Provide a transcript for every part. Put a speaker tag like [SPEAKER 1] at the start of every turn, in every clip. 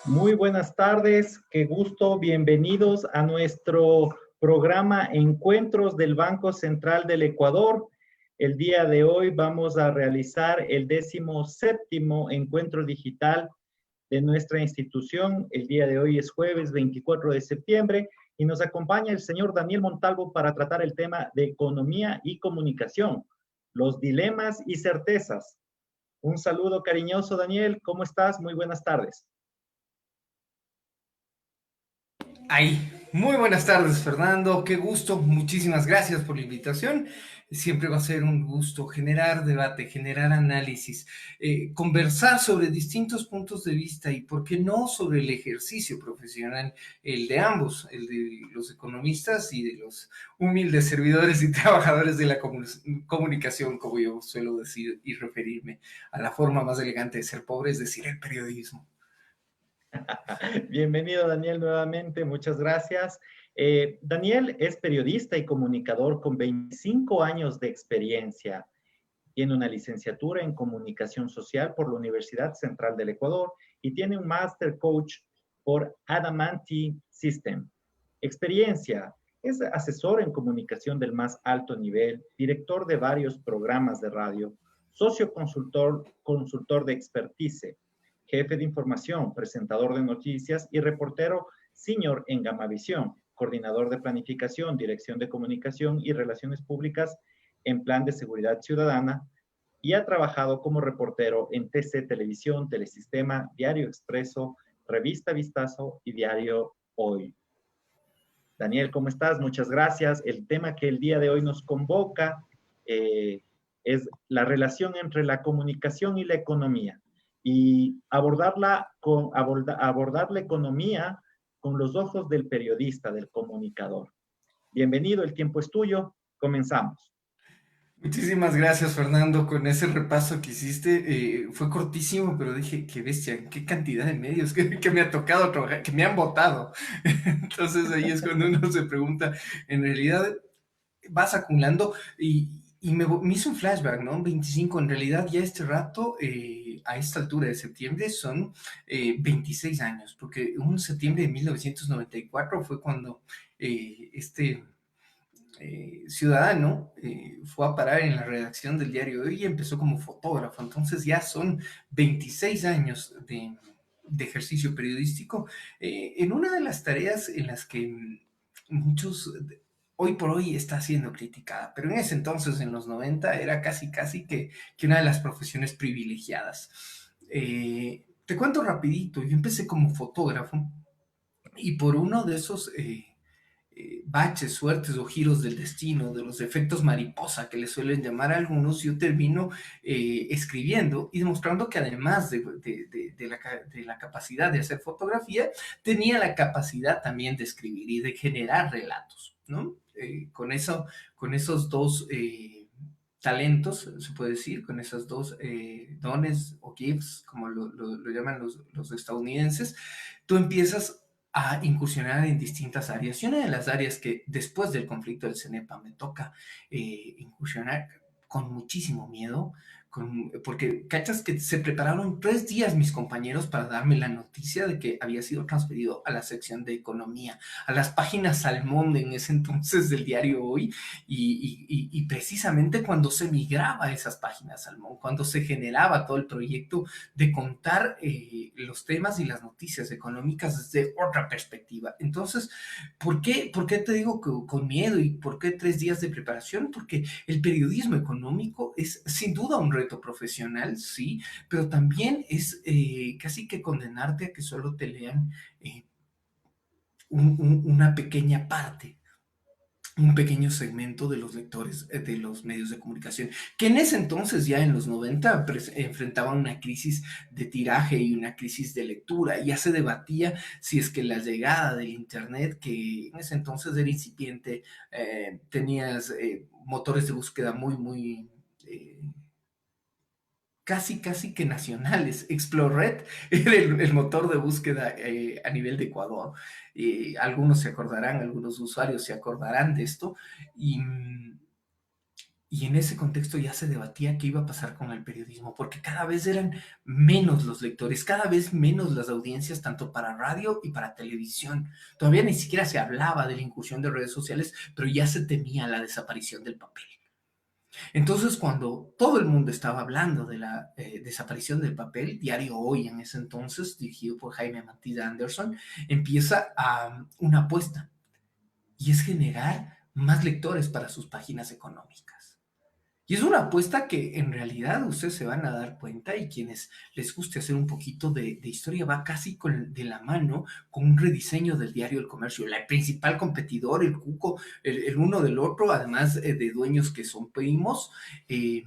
[SPEAKER 1] Muy buenas tardes, qué gusto, bienvenidos a nuestro programa Encuentros del Banco Central del Ecuador. El día de hoy vamos a realizar el 17º encuentro digital de nuestra institución. El día de hoy es jueves 24 de septiembre y nos acompaña el señor Daniel Montalvo para tratar el tema de economía y comunicación, los dilemas y certezas. Un saludo cariñoso, Daniel, ¿cómo estás? Muy buenas tardes.
[SPEAKER 2] Ay, muy buenas tardes, Fernando. Qué gusto. Muchísimas gracias por la invitación. Siempre va a ser un gusto generar debate, generar análisis, conversar sobre distintos puntos de vista y, por qué no, sobre el ejercicio profesional, el de ambos, el de los economistas y de los humildes servidores y trabajadores de la comunicación, como yo suelo decir y referirme a la forma más elegante de ser pobre, es decir, el periodismo.
[SPEAKER 1] Bienvenido, Daniel, nuevamente. Muchas gracias. Daniel es periodista y comunicador con 25 años de experiencia. Tiene una licenciatura en comunicación social por la Universidad Central del Ecuador y tiene un Master Coach por Adamanti System. Experiencia. Es asesor en comunicación del más alto nivel, director de varios programas de radio, socio consultor de expertise, jefe de información, presentador de noticias y reportero senior en Gamavisión, coordinador de planificación, dirección de comunicación y relaciones públicas en Plan de Seguridad Ciudadana, y ha trabajado como reportero en TC Televisión, Telesistema, Diario Expreso, Revista Vistazo y Diario Hoy. Daniel, ¿cómo estás? Muchas gracias. El tema que el día de hoy nos convoca eh, es la relación entre la comunicación y la economía y abordar la economía con los ojos del periodista, del comunicador. Bienvenido, el tiempo es tuyo. Comenzamos.
[SPEAKER 2] Muchísimas gracias, Fernando, con ese repaso que hiciste. Fue cortísimo, pero dije, qué bestia, qué cantidad de medios que me ha tocado trabajar, que me han votado. Entonces ahí es cuando uno se pregunta, en realidad vas acumulando y me hizo un flashback, ¿no? 25, en realidad ya este rato, a esta altura de septiembre, son 26 años, porque un septiembre de 1994 fue cuando este ciudadano fue a parar en la redacción del diario Hoy y empezó como fotógrafo. Entonces ya son 26 años de ejercicio periodístico en una de las tareas en las que muchos hoy por hoy está siendo criticada, pero en ese entonces, en los 90, era casi que una de las profesiones privilegiadas. Te cuento rapidito, yo empecé como fotógrafo y por uno de esos baches, suertes o giros del destino, de los efectos mariposa que le suelen llamar a algunos, yo termino escribiendo y demostrando que además de la capacidad de hacer fotografía, tenía la capacidad también de escribir y de generar relatos, ¿no? Con esos dos talentos, se puede decir, con esos dos dones o gifts, como lo llaman los estadounidenses, tú empiezas a incursionar en distintas áreas. Y una de las áreas que después del conflicto del CENEPA me toca incursionar con muchísimo miedo, porque cachas que se prepararon 3 días mis compañeros para darme la noticia de que había sido transferido a la sección de economía, a las páginas salmón en ese entonces del diario Hoy, y precisamente cuando se migraba a esas páginas salmón, cuando se generaba todo el proyecto de contar los temas y las noticias económicas desde otra perspectiva. Entonces, por qué te digo que con miedo y por qué 3 días de preparación? Porque el periodismo económico es sin duda un reto profesional, sí, pero también es casi que condenarte a que solo te lean una pequeña parte, un pequeño segmento de los lectores de los medios de comunicación, que en ese entonces, ya en los 90, enfrentaban una crisis de tiraje y una crisis de lectura. Ya se debatía si es que la llegada del Internet, que en ese entonces era incipiente, tenías motores de búsqueda muy casi que nacionales. Exploret era el motor de búsqueda a nivel de Ecuador. Algunos se acordarán, algunos usuarios se acordarán de esto. Y, Y en ese contexto ya se debatía qué iba a pasar con el periodismo, porque cada vez eran menos los lectores, cada vez menos las audiencias, tanto para radio y para televisión. Todavía ni siquiera se hablaba de la incursión de redes sociales, pero ya se temía la desaparición del papel. Entonces, cuando todo el mundo estaba hablando de la desaparición del papel, Diario Hoy en ese entonces, dirigido por Jaime Matida Anderson, empieza una apuesta, y es generar más lectores para sus páginas económicas. Y es una apuesta que en realidad ustedes se van a dar cuenta, y quienes les guste hacer un poquito de historia, va casi de la mano con un rediseño del diario El Comercio. El principal competidor, el cuco, el uno del otro, además de dueños que son primos, eh,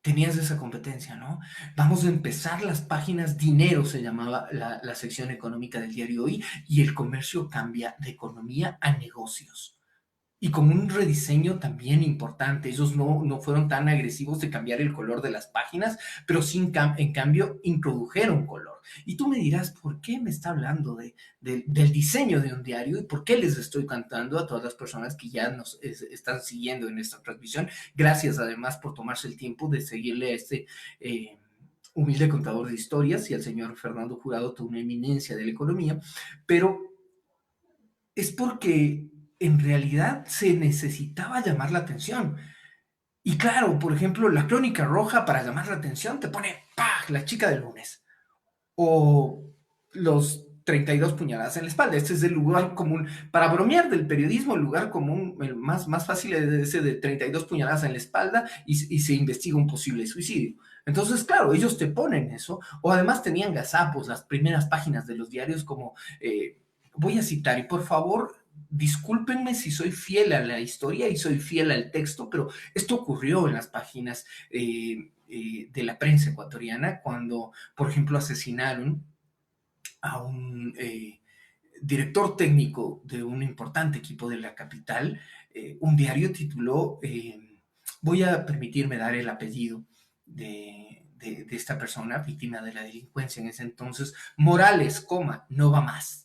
[SPEAKER 2] tenías esa competencia, ¿no? Vamos a empezar las páginas, dinero se llamaba la sección económica del diario Hoy, y El Comercio cambia de economía a negocios. Y con un rediseño también importante. Ellos no fueron tan agresivos de cambiar el color de las páginas, pero sí en cambio introdujeron color. Y tú me dirás, ¿por qué me está hablando del diseño de un diario? ¿Y por qué les estoy cantando a todas las personas que ya nos están siguiendo en esta transmisión? Gracias además por tomarse el tiempo de seguirle a este humilde contador de historias y al señor Fernando Jurado, toda una eminencia de la economía, pero es porque en realidad se necesitaba llamar la atención. Y claro, por ejemplo, la Crónica Roja, para llamar la atención, te pone ¡pah! La chica del lunes. O los 32 puñaladas en la espalda. Este es el lugar común. Para bromear del periodismo, el lugar común, el más fácil es ese de 32 puñaladas en la espalda, y se investiga un posible suicidio. Entonces, claro, ellos te ponen eso. O además tenían gazapos, las primeras páginas de los diarios, como voy a citar, y por favor, discúlpenme si soy fiel a la historia y soy fiel al texto, pero esto ocurrió en las páginas de la prensa ecuatoriana cuando, por ejemplo, asesinaron a un director técnico de un importante equipo de la capital. Un diario tituló, voy a permitirme dar el apellido de esta persona, víctima de la delincuencia en ese entonces: Morales, coma, no va más.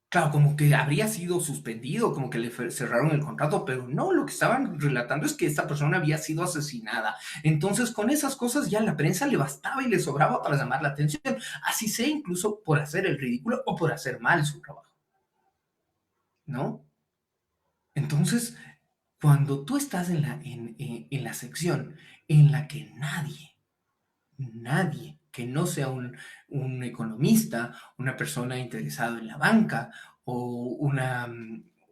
[SPEAKER 2] Claro, como que habría sido suspendido, como que le cerraron el contrato, pero no, lo que estaban relatando es que esta persona había sido asesinada. Entonces, con esas cosas ya la prensa le bastaba y le sobraba para llamar la atención, así sea incluso por hacer el ridículo o por hacer mal su trabajo, ¿no? Entonces, cuando tú estás en la sección en la que nadie que no sea un economista, una persona interesada en la banca o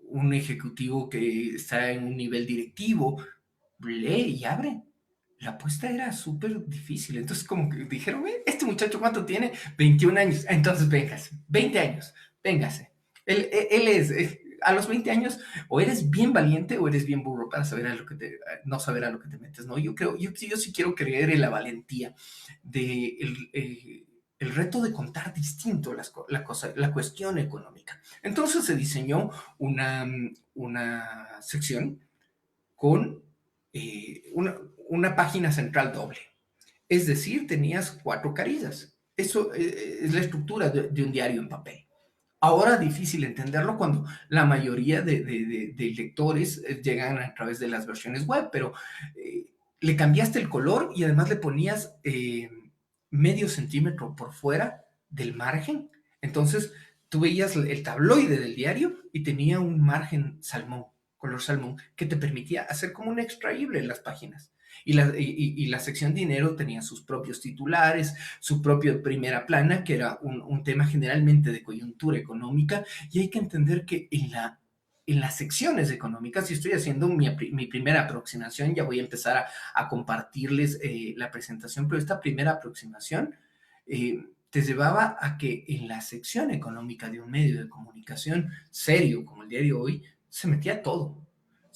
[SPEAKER 2] un ejecutivo que está en un nivel directivo, lee y abre. La apuesta era súper difícil. Entonces, como que dijeron, este muchacho, ¿cuánto tiene? 21 años. Entonces, véngase. 20 años. Véngase. Él es, a los 20 años, o eres bien valiente o eres bien burro para saber a lo que no saber a lo que te metes, ¿no? Yo sí quiero creer en la valentía de el reto de contar distinto la cuestión económica. Entonces se diseñó una sección con una página central doble. Es decir, tenías 4 carillas. Eso es la estructura de un diario en papel. Ahora difícil entenderlo cuando la mayoría de lectores llegan a través de las versiones web, pero le cambiaste el color y además le ponías medio centímetro por fuera del margen. Entonces tú veías el tabloide del diario y tenía un margen salmón, color salmón, que te permitía hacer como un extraíble en las páginas. Y la sección dinero tenía sus propios titulares, su propia primera plana, que era un tema generalmente de coyuntura económica, y hay que entender que en las secciones económicas, y estoy haciendo mi primera aproximación, ya voy a empezar a compartirles la presentación, pero esta primera aproximación te llevaba a que en la sección económica de un medio de comunicación serio como el diario Hoy, se metía todo.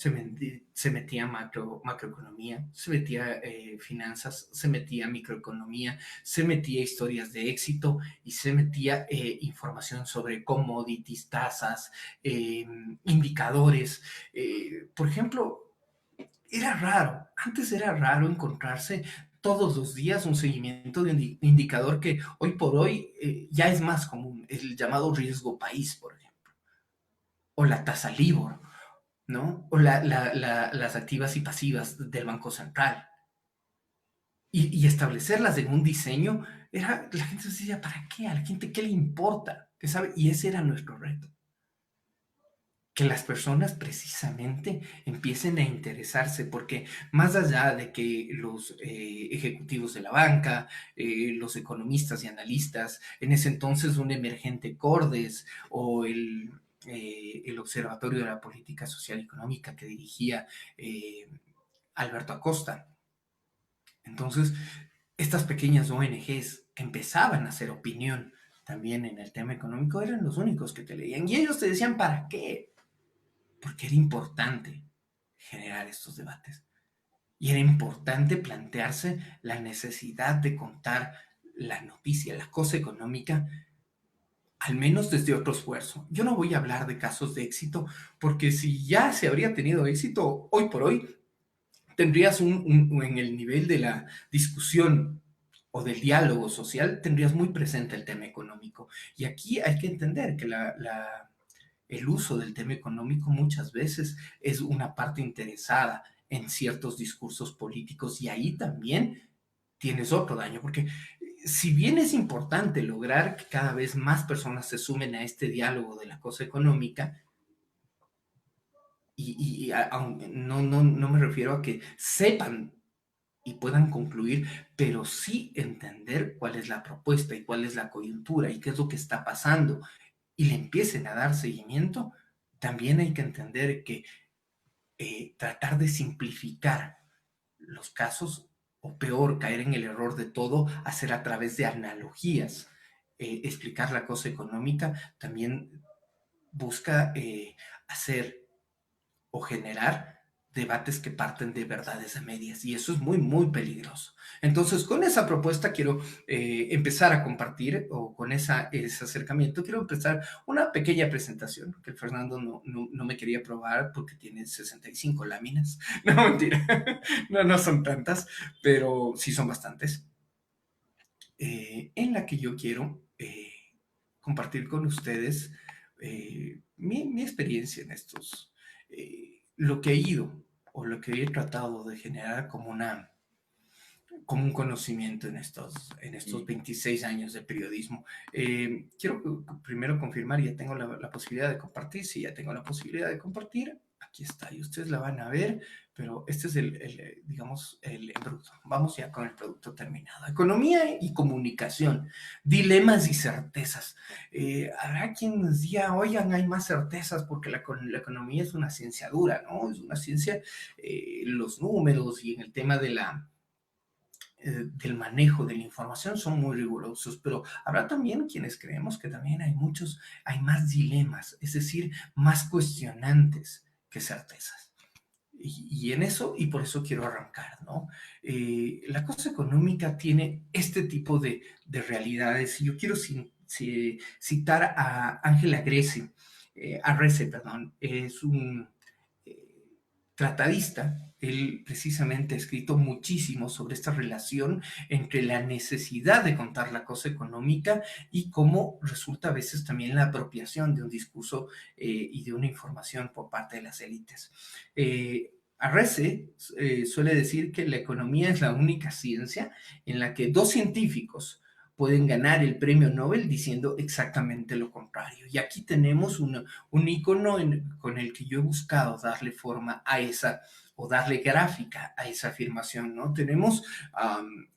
[SPEAKER 2] Se metía macroeconomía, se metía finanzas, se metía microeconomía, se metía historias de éxito y se metía información sobre commodities, tasas, indicadores. Por ejemplo, antes era raro encontrarse todos los días un seguimiento de un indicador que hoy por hoy ya es más común, el llamado riesgo país, por ejemplo, o la tasa LIBOR, ¿no? O las activas y pasivas del Banco Central. Y establecerlas en un diseño, la gente decía, ¿para qué? ¿A la gente qué le importa? ¿Qué sabe? Y ese era nuestro reto. Que las personas precisamente empiecen a interesarse, porque más allá de que los ejecutivos de la banca, los economistas y analistas, en ese entonces un emergente Cordes o el Observatorio de la Política Social y Económica que dirigía Alberto Acosta. Entonces, estas pequeñas ONGs que empezaban a hacer opinión también en el tema económico eran los únicos que te leían y ellos te decían, ¿para qué? Porque era importante generar estos debates y era importante plantearse la necesidad de contar la noticia, la cosa económica, al menos desde otro esfuerzo. Yo no voy a hablar de casos de éxito, porque si ya se habría tenido éxito hoy por hoy, tendrías en el nivel de la discusión o del diálogo social, tendrías muy presente el tema económico. Y aquí hay que entender que el uso del tema económico muchas veces es una parte interesada en ciertos discursos políticos y ahí también tienes otro daño, porque si bien es importante lograr que cada vez más personas se sumen a este diálogo de la cosa económica, no me refiero a que sepan y puedan concluir, pero sí entender cuál es la propuesta y cuál es la coyuntura y qué es lo que está pasando y le empiecen a dar seguimiento, también hay que entender que tratar de simplificar los casos, o peor, caer en el error de todo, hacer a través de analogías, explicar la cosa económica, también busca hacer o generar debates que parten de verdades a medias y eso es muy, muy peligroso. Entonces, con esa propuesta quiero empezar a compartir o con ese acercamiento quiero empezar una pequeña presentación que el Fernando no me quería probar porque tiene 65 láminas. No, mentira, no son tantas, pero sí son bastantes. En la que yo quiero compartir con ustedes mi experiencia en estos, lo que he ido o lo que he tratado de generar como un conocimiento en estos
[SPEAKER 1] Y
[SPEAKER 2] 26 años de periodismo. Quiero primero confirmar, ya tengo la posibilidad de compartir, sí, ya tengo la posibilidad de compartir, aquí está, y ustedes la van a ver, pero este es digamos, el bruto. Vamos ya con el producto terminado. Economía y comunicación, dilemas y certezas. Habrá quien nos diga, oigan, hay más certezas porque la economía es una ciencia dura, ¿no? Es una ciencia, los números y en el tema del manejo de la información son muy rigurosos, pero habrá también quienes creemos que también hay más dilemas, es decir, más cuestionantes que certezas. Y en eso, y por eso quiero arrancar, ¿no? La cosa económica tiene este tipo de realidades, y yo quiero citar a Ángela Arrese, perdón, es un tratadista. Él precisamente ha escrito muchísimo sobre esta relación entre la necesidad de contar la cosa económica y cómo resulta a veces también la apropiación de un discurso y de una información por parte de las élites. Arrese suele decir que la economía es la única ciencia en la que dos científicos pueden ganar el premio Nobel diciendo exactamente lo contrario. Y aquí tenemos un icono con el que yo he buscado darle forma a esa o darle gráfica a esa afirmación, ¿no? Tenemos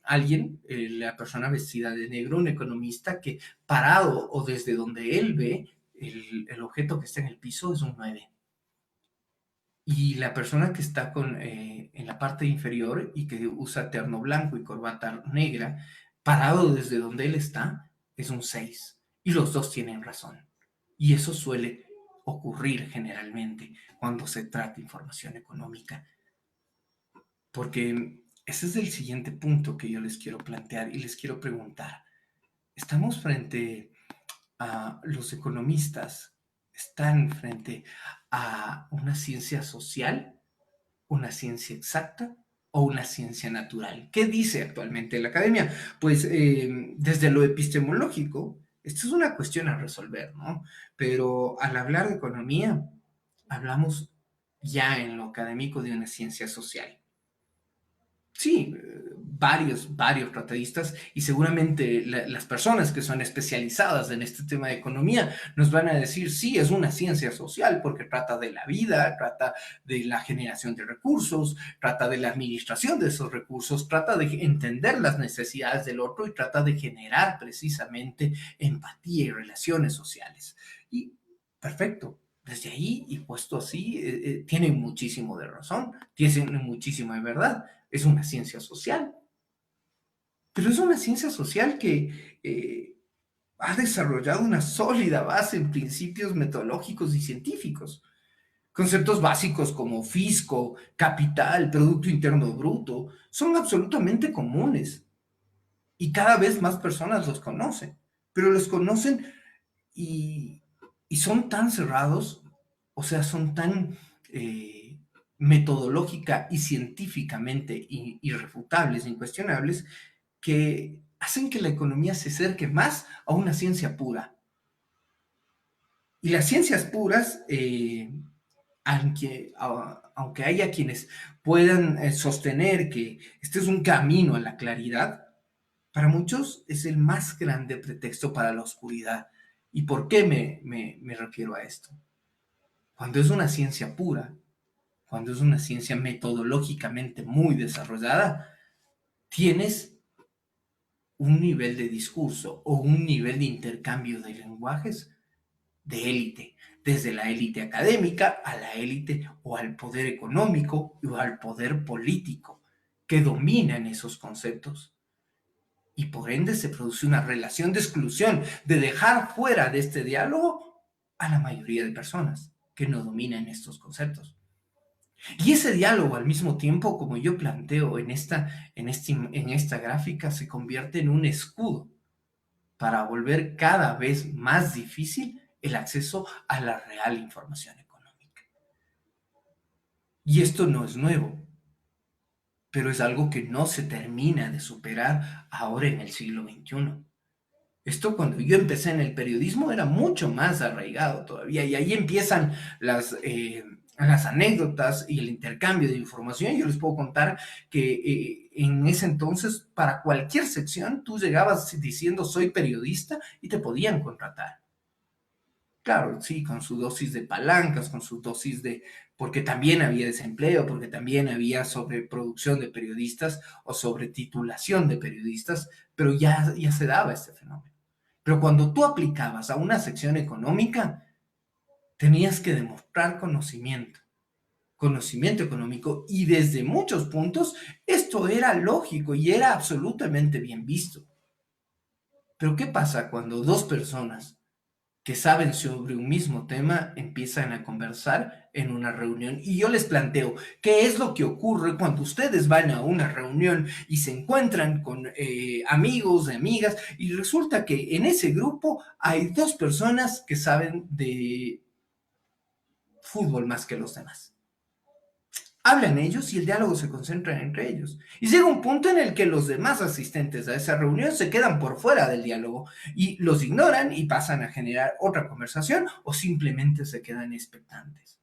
[SPEAKER 2] alguien, la persona vestida de negro, un economista que parado o desde donde él ve el objeto que está en el piso es un 9. Y la persona que está en la parte inferior y que usa terno blanco y corbata negra, parado desde donde él está, es un 6. Y los dos tienen razón. Y eso suele ocurrir generalmente cuando se trata de información económica. Porque ese es el siguiente punto que yo les quiero plantear y les quiero preguntar. ¿Estamos frente a los economistas? ¿Están frente a una ciencia social, una ciencia exacta o una ciencia natural? ¿Qué dice actualmente la academia? Pues desde lo epistemológico, esto es una cuestión a resolver, ¿no? Pero al hablar de economía, hablamos ya en lo académico de una ciencia social. Sí, varios tratadistas y seguramente las personas que son especializadas en este tema de economía nos van a decir, sí, es una ciencia social porque trata de la vida, trata de la generación de recursos, trata de la administración de esos recursos, trata de entender las necesidades del otro y trata de generar precisamente empatía y relaciones sociales. Y perfecto. Desde ahí y puesto así, tienen muchísimo de razón, tienen muchísimo de verdad. Es una ciencia social, pero es una ciencia social que ha desarrollado una sólida base en principios metodológicos y científicos. Conceptos básicos como fisco, capital, Producto Interno Bruto, son absolutamente comunes y cada vez más personas los conocen, pero los conocen y, y son tan cerrados, o sea, son tan metodológica y científicamente irrefutables, incuestionables, que hacen que la economía se acerque más a una ciencia pura. Y las ciencias puras, aunque haya quienes puedan sostener que este es un camino a la claridad, para muchos es el más grande pretexto para la oscuridad. ¿Y por qué me refiero a esto? Cuando es una ciencia pura, cuando es una ciencia metodológicamente muy desarrollada, tienes un nivel de discurso o un nivel de intercambio de lenguajes de élite, desde la élite académica a la élite o al poder económico o al poder político que dominan esos conceptos. Y por ende se produce una relación de exclusión, de dejar fuera de este diálogo a la mayoría de personas que no dominan estos conceptos. Y ese diálogo al mismo tiempo, como yo planteo en esta gráfica, se convierte en un escudo para volver cada vez más difícil el acceso a la real información económica. Y esto no es nuevo, pero es algo que no se termina de superar ahora en el siglo XXI. Esto cuando yo empecé en el periodismo era mucho más arraigado todavía y ahí empiezan las anécdotas y el intercambio de información. Yo les puedo contar que en ese entonces para cualquier sección tú llegabas diciendo soy periodista y te podían contratar. Claro, sí, con su dosis de palancas, con su dosis de, porque también había desempleo, porque también había sobreproducción de periodistas o sobretitulación de periodistas, pero ya se daba este fenómeno. Pero cuando tú aplicabas a una sección económica, tenías que demostrar conocimiento económico, y desde muchos puntos esto era lógico y era absolutamente bien visto. Pero ¿qué pasa cuando dos personas que saben sobre un mismo tema empiezan a conversar en una reunión? Y yo les planteo, ¿qué es lo que ocurre cuando ustedes van a una reunión y se encuentran con amigos, amigas, y resulta que en ese grupo hay dos personas que saben de fútbol más que los demás? Hablan ellos y el diálogo se concentra entre ellos. Y llega un punto en el que los demás asistentes a esa reunión se quedan por fuera del diálogo y los ignoran y pasan a generar otra conversación o simplemente se quedan expectantes.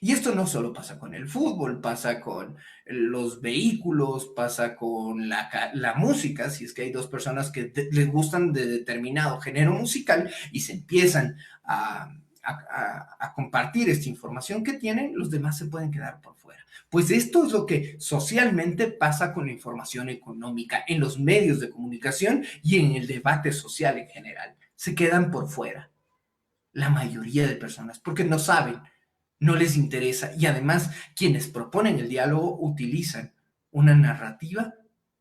[SPEAKER 2] Y esto no solo pasa con el fútbol, pasa con los vehículos, pasa con la música, si es que hay dos personas que les gustan de determinado género musical y se empiezan a compartir esta información que tienen, los demás se pueden quedar por fuera. Pues esto es lo que socialmente pasa con la información económica en los medios de comunicación y en el debate social en general. Se quedan por fuera la mayoría de personas porque no saben, no les interesa, y además quienes proponen el diálogo utilizan una narrativa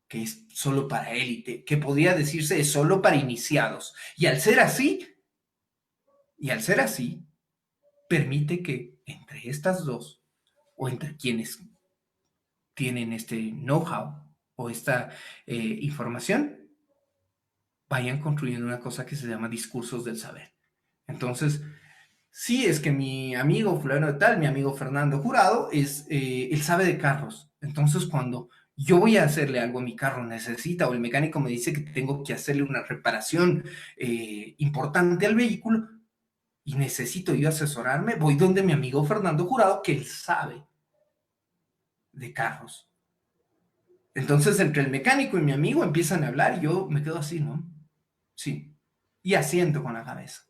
[SPEAKER 2] que es solo para élite, que podría decirse es solo para iniciados. Y al ser así, permite que entre estas dos, o entre quienes tienen este know-how o esta información, vayan construyendo una cosa que se llama discursos del saber. Entonces, sí, es que mi amigo fulano de tal, mi amigo Fernando Jurado, él sabe de carros. Entonces, cuando yo voy a hacerle algo a mi carro, necesita, o el mecánico me dice que tengo que hacerle una reparación importante al vehículo, y necesito yo asesorarme, voy donde mi amigo Fernando Jurado, que él sabe de carros. Entonces, entre el mecánico y mi amigo empiezan a hablar y yo me quedo así, ¿no? Sí. Y asiento con la cabeza.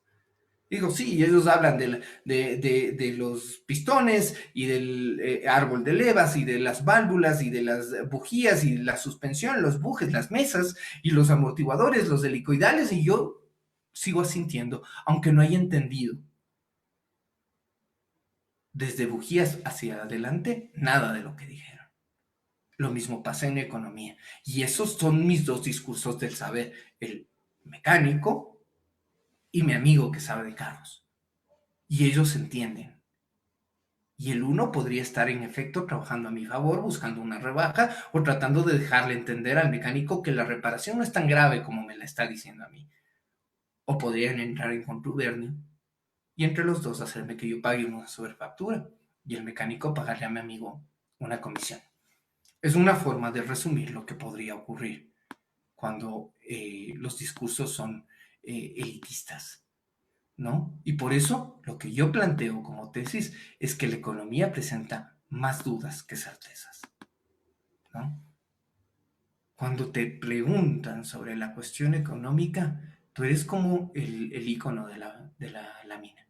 [SPEAKER 2] Digo, sí, y ellos hablan de los pistones y del árbol de levas y de las válvulas y de las bujías y la suspensión, los bujes, las mesas y los amortiguadores, los helicoidales, y yo sigo asintiendo, aunque no haya entendido. Desde bujías hacia adelante, nada de lo que dijeron. Lo mismo pasa en economía. Y esos son mis dos discursos del saber, el mecánico y mi amigo que sabe de carros. Y ellos entienden. Y el uno podría estar en efecto trabajando a mi favor, buscando una rebaja o tratando de dejarle entender al mecánico que la reparación no es tan grave como me la está diciendo a mí. O podrían entrar en contubernio y entre los dos hacerme que yo pague una sobrefactura y el mecánico pagarle a mi amigo una comisión. Es una forma de resumir lo que podría ocurrir cuando los discursos son elitistas, ¿no? Y por eso lo que yo planteo como tesis es que la economía presenta más dudas que certezas, ¿no? Cuando te preguntan sobre la cuestión económica, tú eres como el icono de la lámina.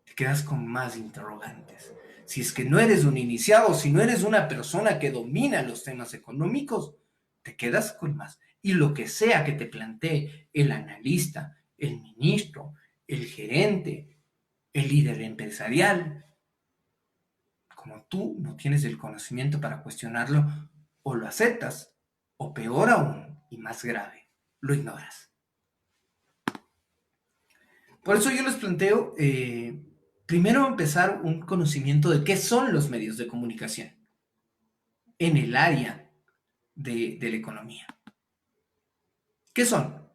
[SPEAKER 2] Te quedas con más interrogantes. Si es que no eres un iniciado, si no eres una persona que domina los temas económicos, te quedas con más. Y lo que sea que te plantee el analista, el ministro, el gerente, el líder empresarial, como tú no tienes el conocimiento para cuestionarlo, o lo aceptas, o peor aún, y más grave, lo ignoras. Por eso yo les planteo, primero empezar un conocimiento de qué son los medios de comunicación en el área de la economía. ¿Qué son?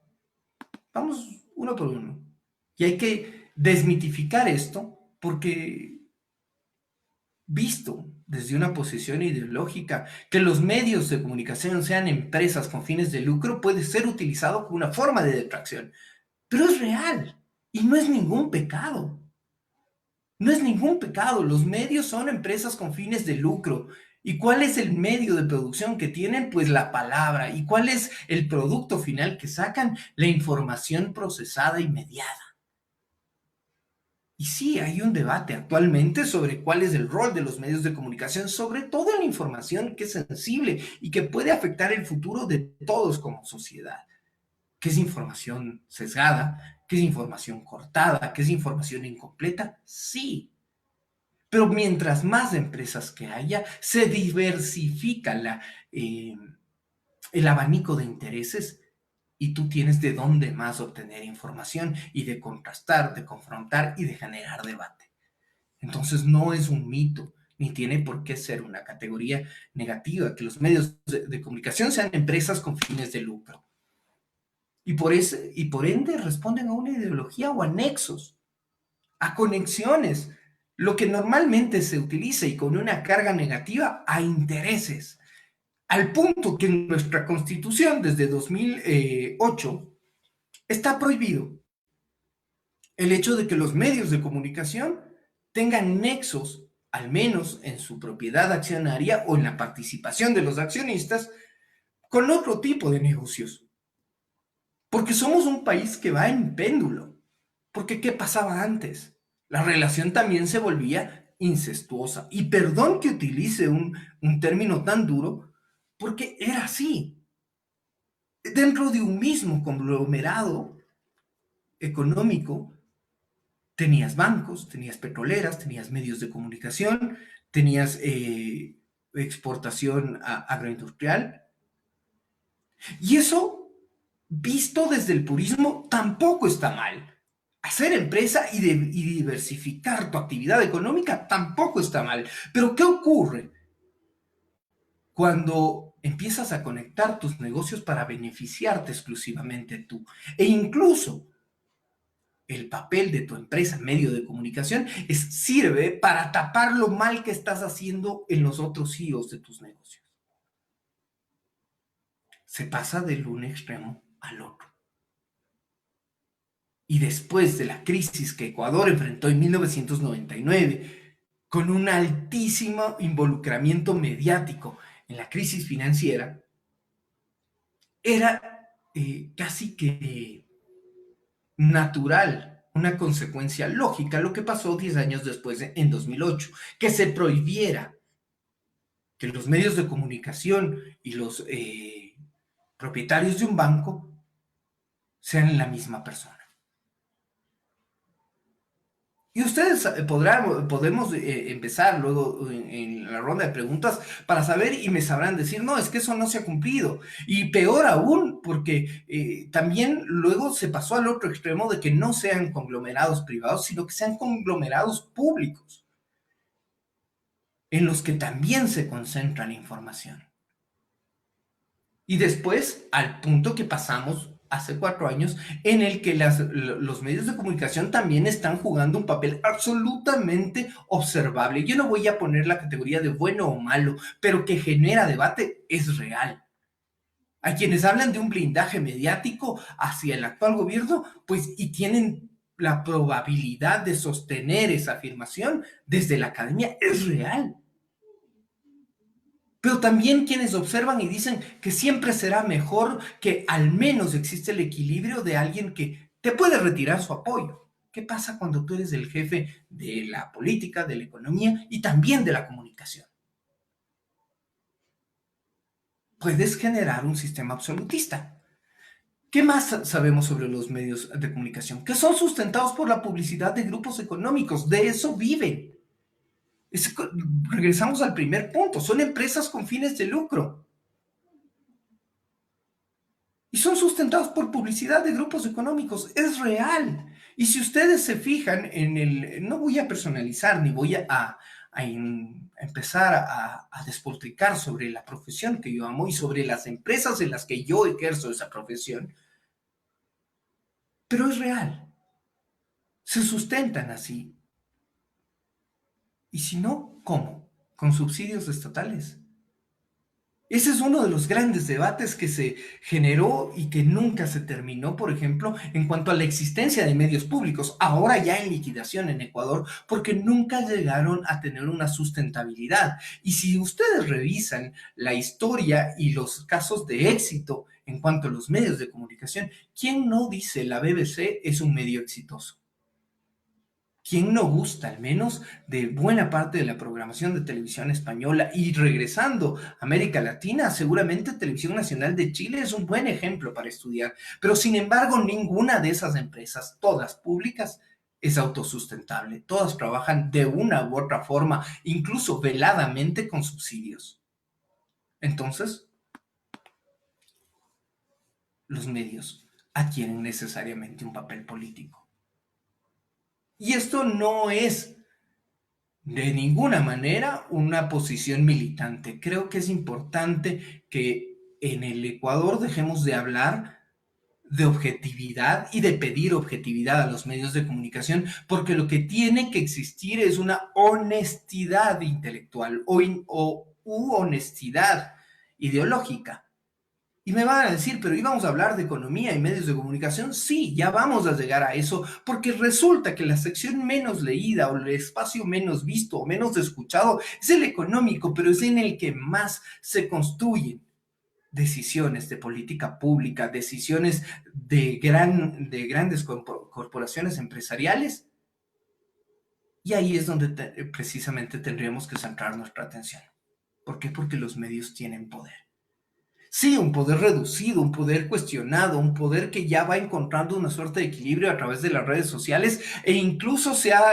[SPEAKER 2] Vamos uno por uno. Y hay que desmitificar esto porque visto desde una posición ideológica, que los medios de comunicación sean empresas con fines de lucro puede ser utilizado como una forma de detracción, pero es real y no es ningún pecado. No es ningún pecado, los medios son empresas con fines de lucro. ¿Y cuál es el medio de producción que tienen? Pues la palabra. ¿Y cuál es el producto final que sacan? La información procesada y mediada. Y sí, hay un debate actualmente sobre cuál es el rol de los medios de comunicación, sobre todo en la información que es sensible y que puede afectar el futuro de todos como sociedad. ¿Qué es información sesgada? ¿Qué es información cortada? ¿Qué es información incompleta? Sí. Pero mientras más empresas que haya, se diversifica el abanico de intereses y tú tienes de dónde más obtener información y de contrastar, de confrontar y de generar debate. Entonces no es un mito, ni tiene por qué ser una categoría negativa, que los medios de comunicación sean empresas con fines de lucro. Y por ende responden a una ideología o a nexos, a conexiones, lo que normalmente se utiliza y con una carga negativa a intereses, al punto que en nuestra constitución desde 2008 está prohibido el hecho de que los medios de comunicación tengan nexos, al menos en su propiedad accionaria o en la participación de los accionistas, con otro tipo de negocios. Porque somos un país que va en péndulo. Porque ¿qué pasaba antes? La relación también se volvía incestuosa. Y perdón que utilice un término tan duro, porque era así. Dentro de un mismo conglomerado económico, tenías bancos, tenías petroleras, tenías medios de comunicación, tenías exportación agroindustrial. Y eso, visto desde el purismo, tampoco está mal. Hacer empresa y diversificar tu actividad económica tampoco está mal. Pero ¿qué ocurre cuando empiezas a conectar tus negocios para beneficiarte exclusivamente tú? E incluso el papel de tu empresa, medio de comunicación, sirve para tapar lo mal que estás haciendo en los otros CEOs de tus negocios. Se pasa del un extremo al otro. y después de la crisis que Ecuador enfrentó en 1999, con un altísimo involucramiento mediático en la crisis financiera, era casi que natural, una consecuencia lógica, lo que pasó 10 años después, en 2008, que se prohibiera que los medios de comunicación y los propietarios de un banco sean la misma persona. Y ustedes podemos empezar luego en la ronda de preguntas para saber y me sabrán decir, no, es que eso no se ha cumplido. Y peor aún, porque también luego se pasó al otro extremo de que no sean conglomerados privados, sino que sean conglomerados públicos, en los que también se concentra la información. Y después, al punto que pasamos hace 4 años, en el que los medios de comunicación también están jugando un papel absolutamente observable. Yo no voy a poner la categoría de bueno o malo, pero que genera debate es real. Hay quienes hablan de un blindaje mediático hacia el actual gobierno, pues, y tienen la probabilidad de sostener esa afirmación desde la academia, es real. Pero también quienes observan y dicen que siempre será mejor, que al menos existe el equilibrio de alguien que te puede retirar su apoyo. ¿Qué pasa cuando tú eres el jefe de la política, de la economía y también de la comunicación? Puedes generar un sistema absolutista. ¿Qué más sabemos sobre los medios de comunicación? Que son sustentados por la publicidad de grupos económicos, de eso viven. Regresamos al primer punto, son empresas con fines de lucro. Y son sustentados por publicidad de grupos económicos, es real. Y si ustedes se fijan no voy a personalizar ni voy a empezar a despotricar sobre la profesión que yo amo y sobre las empresas en las que yo ejerzo esa profesión, pero es real. Se sustentan así. Y si no, ¿cómo? Con subsidios estatales. Ese es uno de los grandes debates que se generó y que nunca se terminó, por ejemplo, en cuanto a la existencia de medios públicos, ahora ya en liquidación en Ecuador, porque nunca llegaron a tener una sustentabilidad. Y si ustedes revisan la historia y los casos de éxito en cuanto a los medios de comunicación, ¿quién no dice la BBC es un medio exitoso? ¿Quién no gusta, al menos, de buena parte de la programación de televisión española? Y regresando a América Latina, seguramente Televisión Nacional de Chile es un buen ejemplo para estudiar. Pero, sin embargo, ninguna de esas empresas, todas públicas, es autosustentable. Todas trabajan de una u otra forma, incluso veladamente con subsidios. Entonces, los medios adquieren necesariamente un papel político. Y esto no es de ninguna manera una posición militante. Creo que es importante que en el Ecuador dejemos de hablar de objetividad y de pedir objetividad a los medios de comunicación, porque lo que tiene que existir es una honestidad intelectual u honestidad ideológica. Y me van a decir, pero íbamos a hablar de economía y medios de comunicación. Sí, ya vamos a llegar a eso, porque resulta que la sección menos leída o el espacio menos visto o menos escuchado es el económico, pero es en el que más se construyen decisiones de política pública, decisiones de grandes corporaciones empresariales. Y ahí es donde precisamente tendríamos que centrar nuestra atención. ¿Por qué? Porque los medios tienen poder. Sí, un poder reducido, un poder cuestionado, un poder que ya va encontrando una suerte de equilibrio a través de las redes sociales e incluso se ha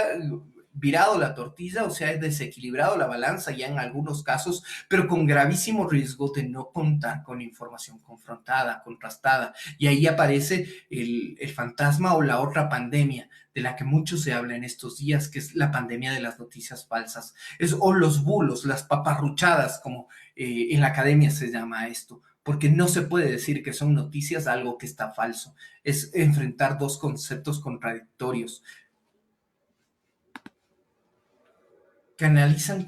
[SPEAKER 2] virado la tortilla o se ha desequilibrado la balanza ya en algunos casos, pero con gravísimo riesgo de no contar con información confrontada, contrastada. Y ahí aparece el fantasma o la otra pandemia de la que mucho se habla en estos días, que es la pandemia de las noticias falsas, o los bulos, las paparruchadas, como en la academia se llama esto, porque no se puede decir que son noticias algo que está falso. Es enfrentar dos conceptos contradictorios que analizan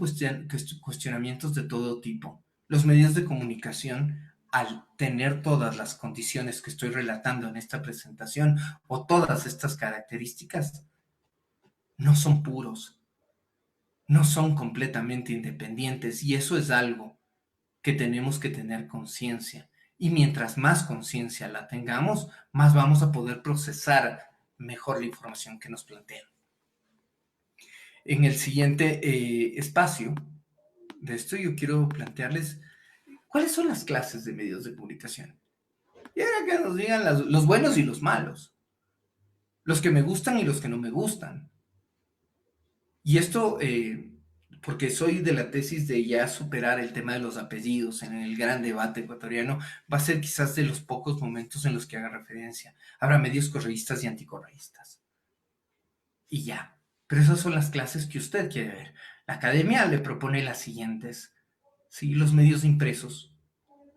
[SPEAKER 2] cuestionamientos de todo tipo. Los medios de comunicación al tener todas las condiciones que estoy relatando en esta presentación o todas estas características, no son puros, no son completamente independientes y eso es algo que tenemos que tener conciencia. Y mientras más conciencia la tengamos, más vamos a poder procesar mejor la información que nos plantean. En el siguiente espacio de esto yo quiero plantearles cuáles son las clases de medios de comunicación. Y ahora que nos digan los buenos y los malos, los que me gustan y los que no me gustan. Y esto, porque soy de la tesis de ya superar el tema de los apellidos en el gran debate ecuatoriano, va a ser quizás de los pocos momentos en los que haga referencia. Habrá medios correístas y anticorreístas. Y ya. Pero esas son las clases que usted quiere ver. La academia le propone las siguientes. Sí, los medios impresos,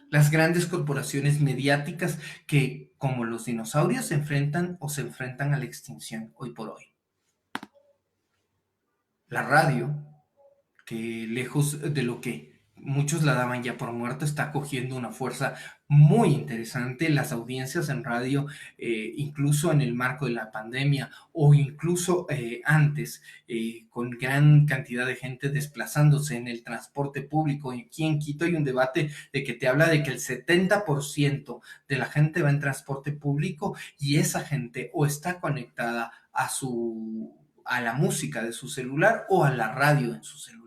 [SPEAKER 2] las grandes corporaciones mediáticas que, como los dinosaurios, se enfrentan o se enfrentan a la extinción hoy por hoy. La radio, que lejos de lo que muchos la daban ya por muerta, está cogiendo una fuerza muy interesante. Las audiencias en radio, incluso en el marco de la pandemia o incluso antes, con gran cantidad de gente desplazándose en el transporte público. Aquí en Quito hay un debate de que te habla de que el 70% de la gente va en transporte público y esa gente o está conectada a la música de su celular o a la radio en su celular.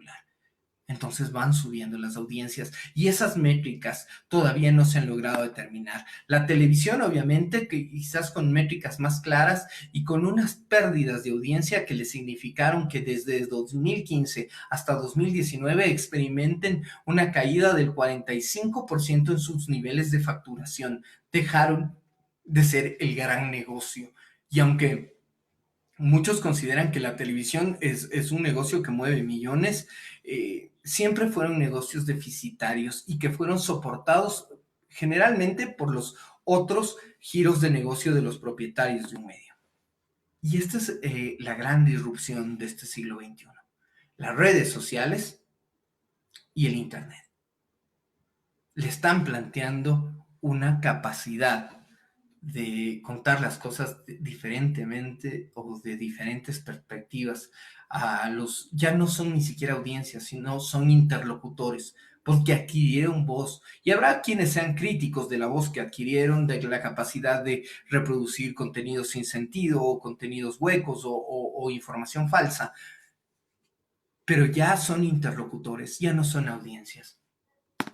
[SPEAKER 2] Entonces van subiendo las audiencias y esas métricas todavía no se han logrado determinar. La televisión, obviamente, que quizás con métricas más claras y con unas pérdidas de audiencia que le significaron que desde 2015 hasta 2019 experimenten una caída del 45% en sus niveles de facturación. Dejaron de ser el gran negocio. Y aunque muchos consideran que la televisión es un negocio que mueve millones, siempre fueron negocios deficitarios y que fueron soportados generalmente por los otros giros de negocio de los propietarios de un medio. Y esta es la gran disrupción de este siglo XXI. Las redes sociales y el Internet le están planteando una capacidad de contar las cosas diferentemente o de diferentes perspectivas a los, ya no son ni siquiera audiencias, sino son interlocutores, porque adquirieron voz. Y habrá quienes sean críticos de la voz que adquirieron, de la capacidad de reproducir contenidos sin sentido o contenidos huecos o información falsa, pero ya son interlocutores, ya no son audiencias.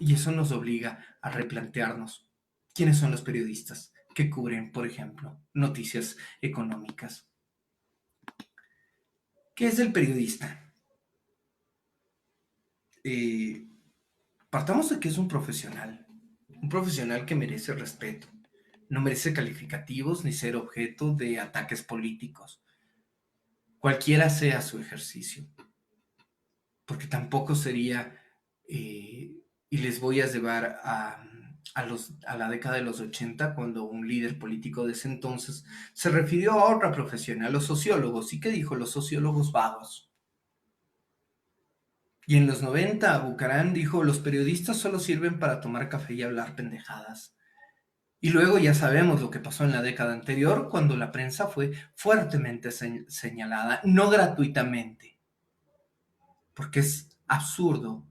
[SPEAKER 2] Y eso nos obliga a replantearnos quiénes son los periodistas que cubren, por ejemplo, noticias económicas. ¿Qué es el periodista? Partamos de que es un profesional que merece respeto, no merece calificativos ni ser objeto de ataques políticos, cualquiera sea su ejercicio, porque tampoco sería, y les voy a llevar a la década de los 80, cuando un líder político de ese entonces se refirió a otra profesión, a los sociólogos. ¿Y qué dijo? Los sociólogos vagos. Y en los 90, Bucarán dijo, los periodistas solo sirven para tomar café y hablar pendejadas. Y luego ya sabemos lo que pasó en la década anterior, cuando la prensa fue fuertemente señalada, no gratuitamente, porque es absurdo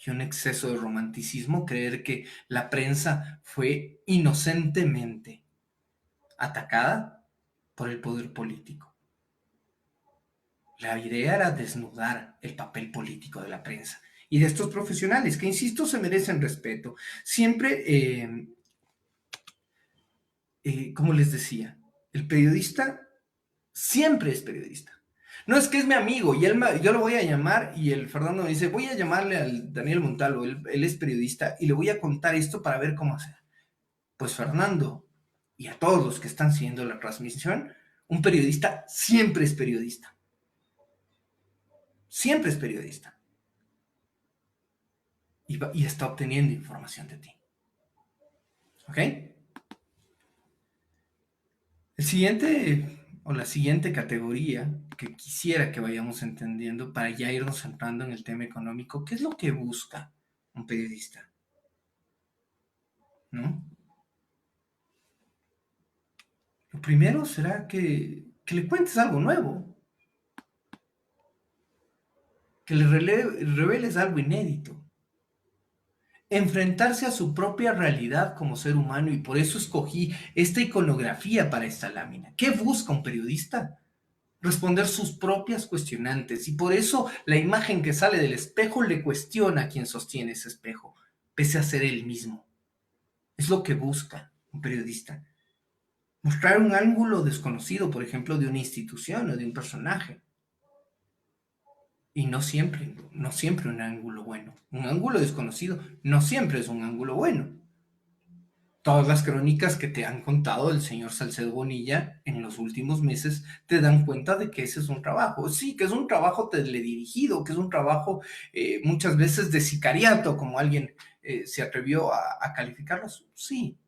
[SPEAKER 2] y un exceso de romanticismo creer que la prensa fue inocentemente atacada por el poder político. La idea era desnudar el papel político de la prensa y de estos profesionales que, insisto, se merecen respeto. Siempre, como les decía, el periodista siempre es periodista. No es que es mi amigo y yo lo voy a llamar y el Fernando me dice, voy a llamarle al Daniel Montalvo, él es periodista y le voy a contar esto para ver cómo hacer. Pues Fernando y a todos los que están siguiendo la transmisión, un periodista siempre es periodista. Siempre es periodista. Y está obteniendo información de ti. ¿Ok? El siguiente o la siguiente categoría que quisiera que vayamos entendiendo para ya irnos centrando en el tema económico, ¿qué es lo que busca un periodista? ¿no? Lo primero será que le cuentes algo nuevo, que le reveles algo inédito, enfrentarse a su propia realidad como ser humano, y por eso escogí esta iconografía para esta lámina. ¿Qué busca un periodista? Responder sus propias cuestionantes, y por eso la imagen que sale del espejo le cuestiona a quien sostiene ese espejo, pese a ser él mismo. Es lo que busca un periodista. Mostrar un ángulo desconocido, por ejemplo, de una institución o de un personaje. Y no siempre un ángulo bueno. Un ángulo desconocido no siempre es un ángulo bueno. Todas las crónicas que te han contado el señor Salcedo Bonilla en los últimos meses te dan cuenta de que ese es un trabajo. Sí, que es un trabajo teledirigido, que es un trabajo muchas veces de sicariato, como alguien se atrevió a calificarlos. Sí.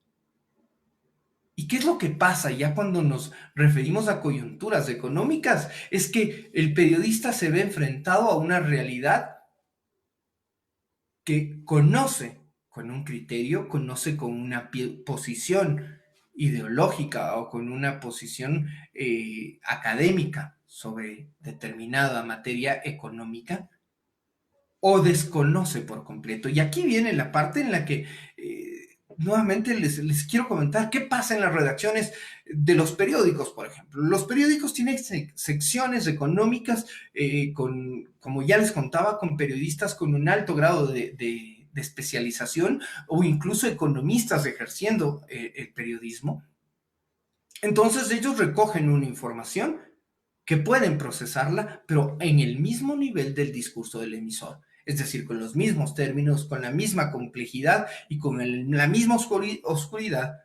[SPEAKER 2] ¿Y qué es lo que pasa ya cuando nos referimos a coyunturas económicas? Es que el periodista se ve enfrentado a una realidad que conoce con un criterio, conoce con una posición ideológica o con una posición académica sobre determinada materia económica, o desconoce por completo. Y aquí viene la parte en la que nuevamente les quiero comentar qué pasa en las redacciones de los periódicos, por ejemplo. Los periódicos tienen secciones económicas, como ya les contaba, con periodistas con un alto grado de especialización, o incluso economistas ejerciendo el periodismo. Entonces ellos recogen una información que pueden procesarla, pero en el mismo nivel del discurso del emisor. Es decir, con los mismos términos, con la misma complejidad y con la misma oscuridad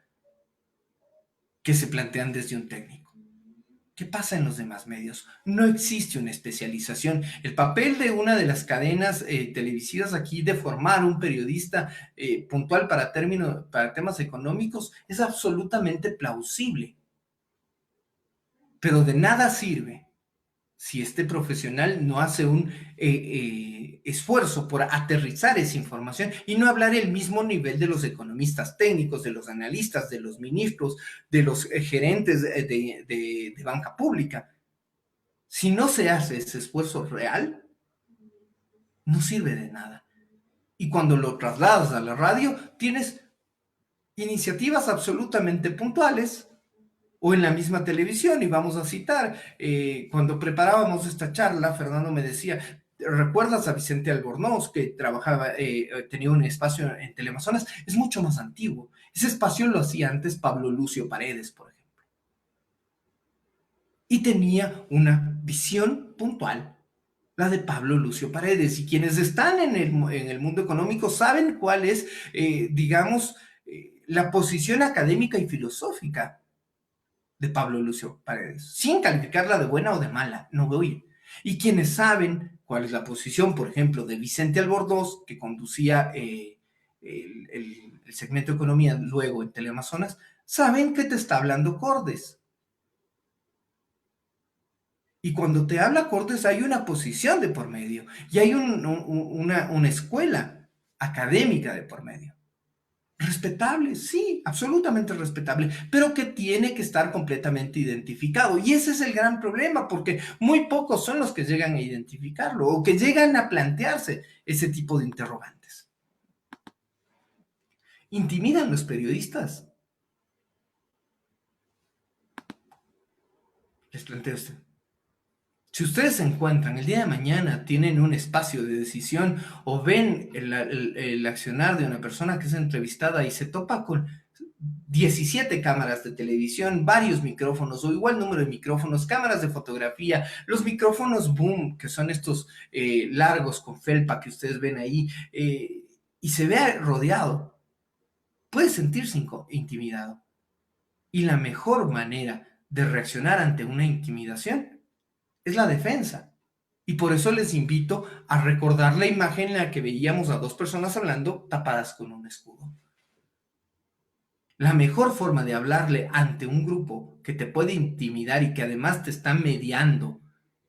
[SPEAKER 2] que se plantean desde un técnico. ¿Qué pasa en los demás medios? No existe una especialización. El papel de una de las cadenas televisivas aquí de formar un periodista puntual para temas económicos es absolutamente plausible. Pero de nada sirve si este profesional no hace un esfuerzo por aterrizar esa información y no hablar el mismo nivel de los economistas técnicos, de los analistas, de los ministros, de los gerentes de banca pública. Si no se hace ese esfuerzo real, no sirve de nada. Y cuando lo trasladas a la radio, tienes iniciativas absolutamente puntuales, o en la misma televisión. Y vamos a citar, cuando preparábamos esta charla, Fernando me decía, ¿recuerdas a Vicente Albornoz, que trabajaba, tenía un espacio en Teleamazonas? Es mucho más antiguo. Ese espacio lo hacía antes Pablo Lucio Paredes, por ejemplo. Y tenía una visión puntual, la de Pablo Lucio Paredes. Y quienes están en el mundo económico saben cuál es, digamos, la posición académica y filosófica de Pablo Lucio Paredes, sin calificarla de buena o de mala, no voy. Y quienes saben cuál es la posición, por ejemplo, de Vicente Albornoz, que conducía el segmento de economía luego en Teleamazonas, saben que te está hablando Cordes. Y cuando te habla Cordes hay una posición de por medio, y hay una escuela académica de por medio. Respetable, sí, absolutamente respetable, pero que tiene que estar completamente identificado. Y ese es el gran problema, porque muy pocos son los que llegan a identificarlo o que llegan a plantearse ese tipo de interrogantes. Intimidan los periodistas. Les planteo esto. Si ustedes se encuentran el día de mañana, tienen un espacio de decisión o ven el accionar de una persona que es entrevistada y se topa con 17 cámaras de televisión, varios micrófonos o igual número de micrófonos, cámaras de fotografía, los micrófonos boom, que son estos largos con felpa que ustedes ven ahí, y se ve rodeado, puede sentirse intimidado. Y la mejor manera de reaccionar ante una intimidación es la defensa. Y por eso les invito a recordar la imagen en la que veíamos a dos personas hablando tapadas con un escudo. La mejor forma de hablarle ante un grupo que te puede intimidar y que además te está mediando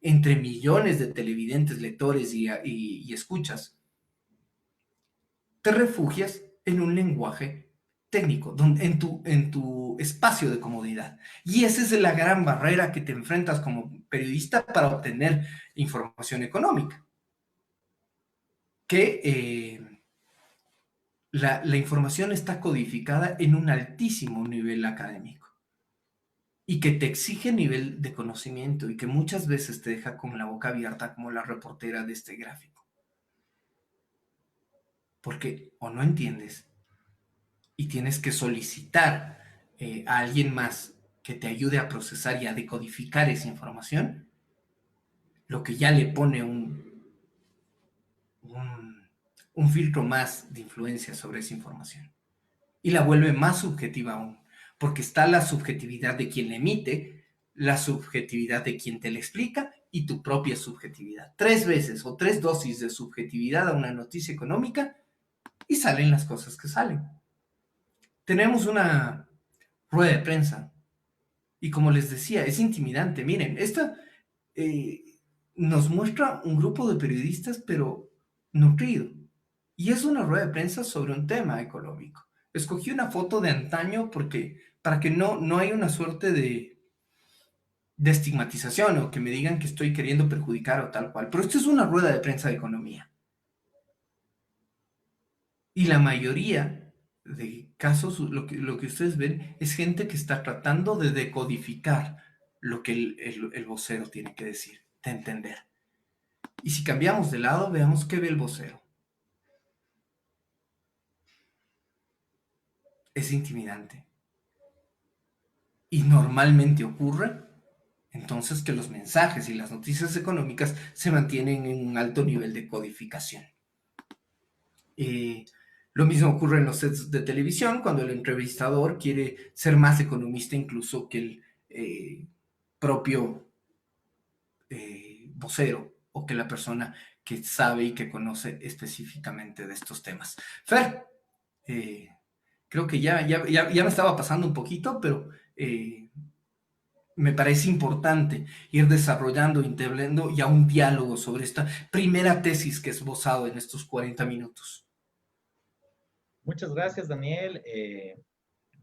[SPEAKER 2] entre millones de televidentes, lectores y escuchas, te refugias en un lenguaje técnico, en tu espacio de comodidad. Y esa es la gran barrera que te enfrentas como periodista para obtener información económica. Que la información está codificada en un altísimo nivel académico y que te exige nivel de conocimiento y que muchas veces te deja con la boca abierta como la reportera de este gráfico. Porque o no entiendes y tienes que solicitar a alguien más que te ayude a procesar y a decodificar esa información, lo que ya le pone un filtro más de influencia sobre esa información y la vuelve más subjetiva aún, porque está la subjetividad de quien la emite, la subjetividad de quien te la explica y tu propia subjetividad. 3 veces o 3 dosis de subjetividad a una noticia económica y salen las cosas que salen. Tenemos una rueda de prensa y como les decía, es intimidante. Miren, esta nos muestra un grupo de periodistas, pero nutrido. Y es una rueda de prensa sobre un tema económico. Escogí una foto de antaño para que no haya una suerte de estigmatización o que me digan que estoy queriendo perjudicar o tal cual. Pero esto es una rueda de prensa de economía. Y la mayoría de casos, lo que ustedes ven es gente que está tratando de decodificar lo que el vocero tiene que decir, de entender. Y si cambiamos de lado, veamos qué ve el vocero. Es intimidante. Y normalmente ocurre entonces que los mensajes y las noticias económicas se mantienen en un alto nivel de codificación. Lo mismo ocurre en los sets de televisión, cuando el entrevistador quiere ser más economista incluso que el propio vocero o que la persona que sabe y que conoce específicamente de estos temas. Fer, creo que ya me estaba pasando un poquito, pero me parece importante ir desarrollando, integrando ya un diálogo sobre esta primera tesis que he esbozado en estos 40 minutos.
[SPEAKER 1] Muchas gracias, Daniel.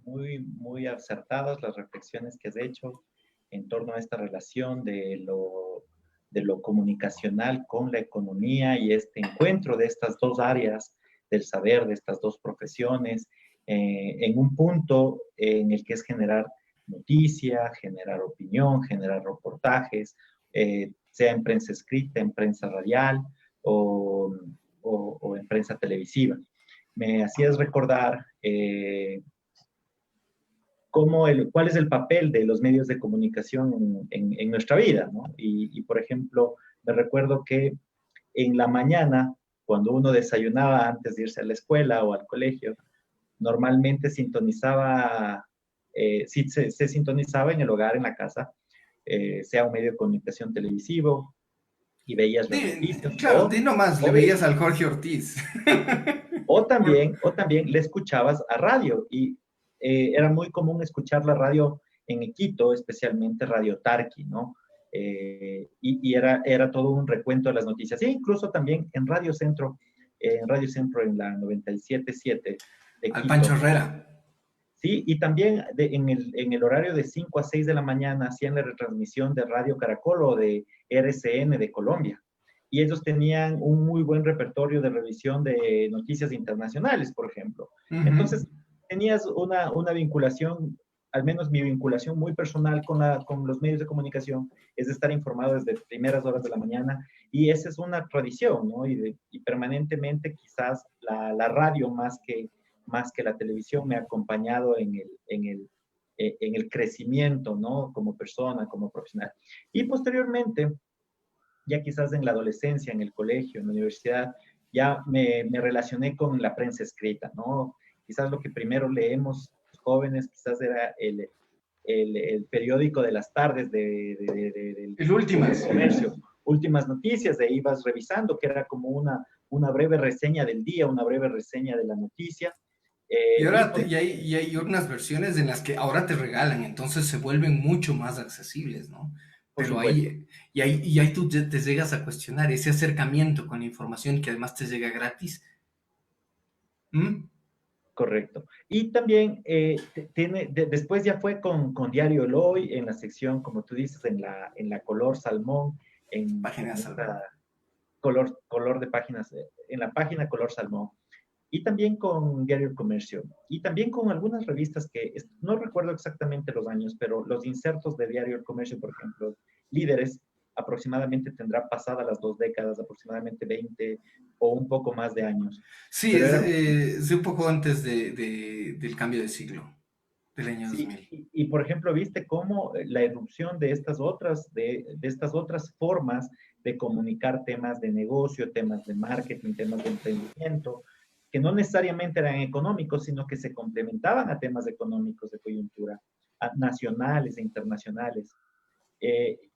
[SPEAKER 1] Muy acertadas las reflexiones que has hecho en torno a esta relación de lo comunicacional con la economía y este encuentro de estas dos áreas del saber, de estas dos profesiones, en un punto en el que es generar noticia, generar opinión, generar reportajes, sea en prensa escrita, en prensa radial o en prensa televisiva. Me hacías recordar cuál es el papel de los medios de comunicación en nuestra vida, ¿no? Por ejemplo, me recuerdo que en la mañana, cuando uno desayunaba antes de irse a la escuela o al colegio, normalmente sintonizaba, se sintonizaba en el hogar, en la casa, sea un medio de comunicación televisivo, y veías las noticias.
[SPEAKER 2] Claro, di nomás, le veías al Jorge Ortiz.
[SPEAKER 1] O también le escuchabas a radio, y era muy común escuchar la radio en Quito, especialmente Radio Tarqui, ¿no? Era todo un recuento de las noticias. E incluso también en Radio Centro en la 97.7 de
[SPEAKER 2] Al
[SPEAKER 1] Quito.
[SPEAKER 2] Pancho Herrera.
[SPEAKER 1] Sí, y también en el horario de 5 a 6 de la mañana hacían la retransmisión de Radio Caracol o de RCN de Colombia. Y ellos tenían un muy buen repertorio de revisión de noticias internacionales, por ejemplo. Entonces, tenías una vinculación, al menos mi vinculación muy personal con los medios de comunicación, es de estar informado desde primeras horas de la mañana, y esa es una tradición, ¿no? Y permanentemente quizás la radio más que la televisión me ha acompañado en el crecimiento, ¿no? Como persona, como profesional. Y posteriormente, ya quizás en la adolescencia, en el colegio, en la universidad, ya me relacioné con la prensa escrita, ¿no? Quizás lo que primero leemos los jóvenes, quizás era el periódico de las tardes del comercio, Últimas Noticias, de ahí ibas revisando, que era como una breve reseña del día, una breve reseña de la noticia.
[SPEAKER 2] Y ahora hay unas versiones en las que ahora te regalan, entonces se vuelven mucho más accesibles, ¿no? Pero ahí tú te llegas a cuestionar ese acercamiento con la información que además te llega gratis. ¿Mm?
[SPEAKER 1] correcto. Y también después ya fue con Diario El Hoy en la sección, como tú dices, en la color salmón,
[SPEAKER 2] Página
[SPEAKER 1] en
[SPEAKER 2] Salmón.
[SPEAKER 1] esta color de páginas, en la página color salmón. Y también con Diario El Comercio. Y también con algunas revistas que no recuerdo exactamente los años, pero los insertos de Diario El Comercio, por ejemplo, Líderes, aproximadamente tendrá pasadas las 2 décadas, aproximadamente 20 o un poco más de años.
[SPEAKER 2] Sí,
[SPEAKER 1] Pero era,
[SPEAKER 2] es de un poco antes del cambio de siglo, del año
[SPEAKER 1] sí,
[SPEAKER 2] 2000.
[SPEAKER 1] por ejemplo, viste cómo la erupción de estas otras formas de comunicar temas de negocio, temas de marketing, temas de emprendimiento, que no necesariamente eran económicos, sino que se complementaban a temas económicos de coyuntura, nacionales e internacionales.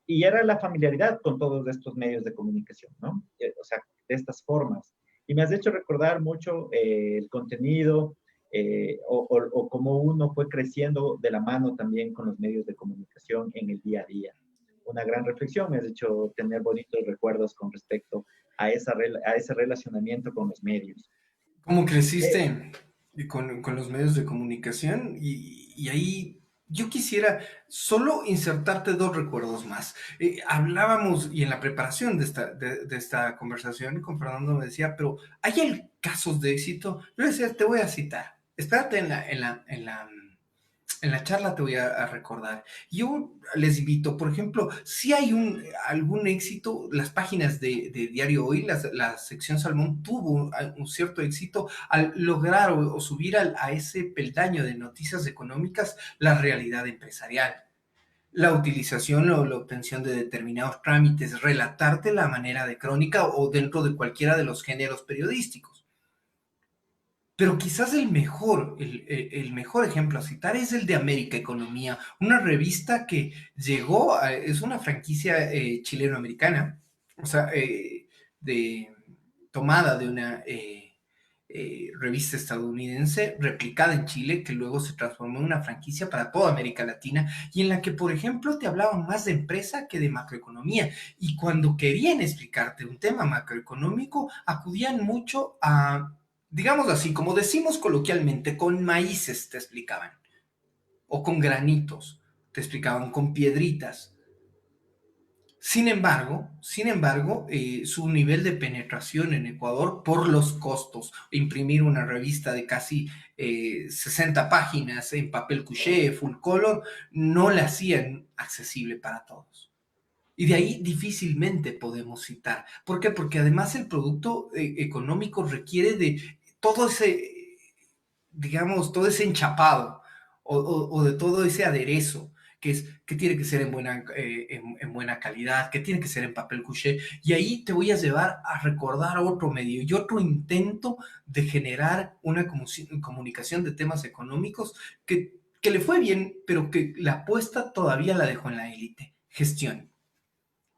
[SPEAKER 1] Y era la familiaridad con todos estos medios de comunicación, ¿no? O sea, de estas formas. Y me has hecho recordar mucho el contenido o cómo uno fue creciendo de la mano también con los medios de comunicación en el día a día. Una gran reflexión, me has hecho tener bonitos recuerdos con respecto a ese relacionamiento con los medios.
[SPEAKER 2] ¿Cómo
[SPEAKER 1] Eh,
[SPEAKER 2] creciste con los medios de comunicación? Y ahí yo quisiera solo insertarte dos recuerdos más. Hablábamos, y en la preparación de esta conversación, con Fernando me decía, pero ¿hay casos de éxito? Yo le decía, te voy a citar. Espérate en la charla te voy a recordar. Yo les invito, por ejemplo, si hay algún éxito, las páginas de Diario Hoy, la sección Salmón tuvo un cierto éxito al lograr o subir a ese peldaño de noticias económicas la realidad empresarial. La utilización o la obtención de determinados trámites, relatarte la manera de crónica o dentro de cualquiera de los géneros periodísticos. Pero quizás el mejor ejemplo a citar es el de América Economía, una revista que es una franquicia chileno-americana, o sea, tomada de una revista estadounidense, replicada en Chile, que luego se transformó en una franquicia para toda América Latina, y en la que, por ejemplo, te hablaban más de empresa que de macroeconomía. Y cuando querían explicarte un tema macroeconómico, acudían mucho a, digamos así, como decimos coloquialmente, con maíces te explicaban, o con granitos, te explicaban con piedritas. Sin embargo, su nivel de penetración en Ecuador por los costos, imprimir una revista de casi 60 páginas en papel couché, full color, no la hacían accesible para todos. Y de ahí difícilmente podemos citar. ¿Por qué? Porque además el producto económico requiere de todo ese, digamos, todo ese enchapado o de todo ese aderezo que tiene que ser en buena calidad, que tiene que ser en papel couché. Y ahí te voy a llevar a recordar otro medio y otro intento de generar una comunicación de temas económicos que le fue bien, pero que la apuesta todavía la dejó en la élite. Gestión.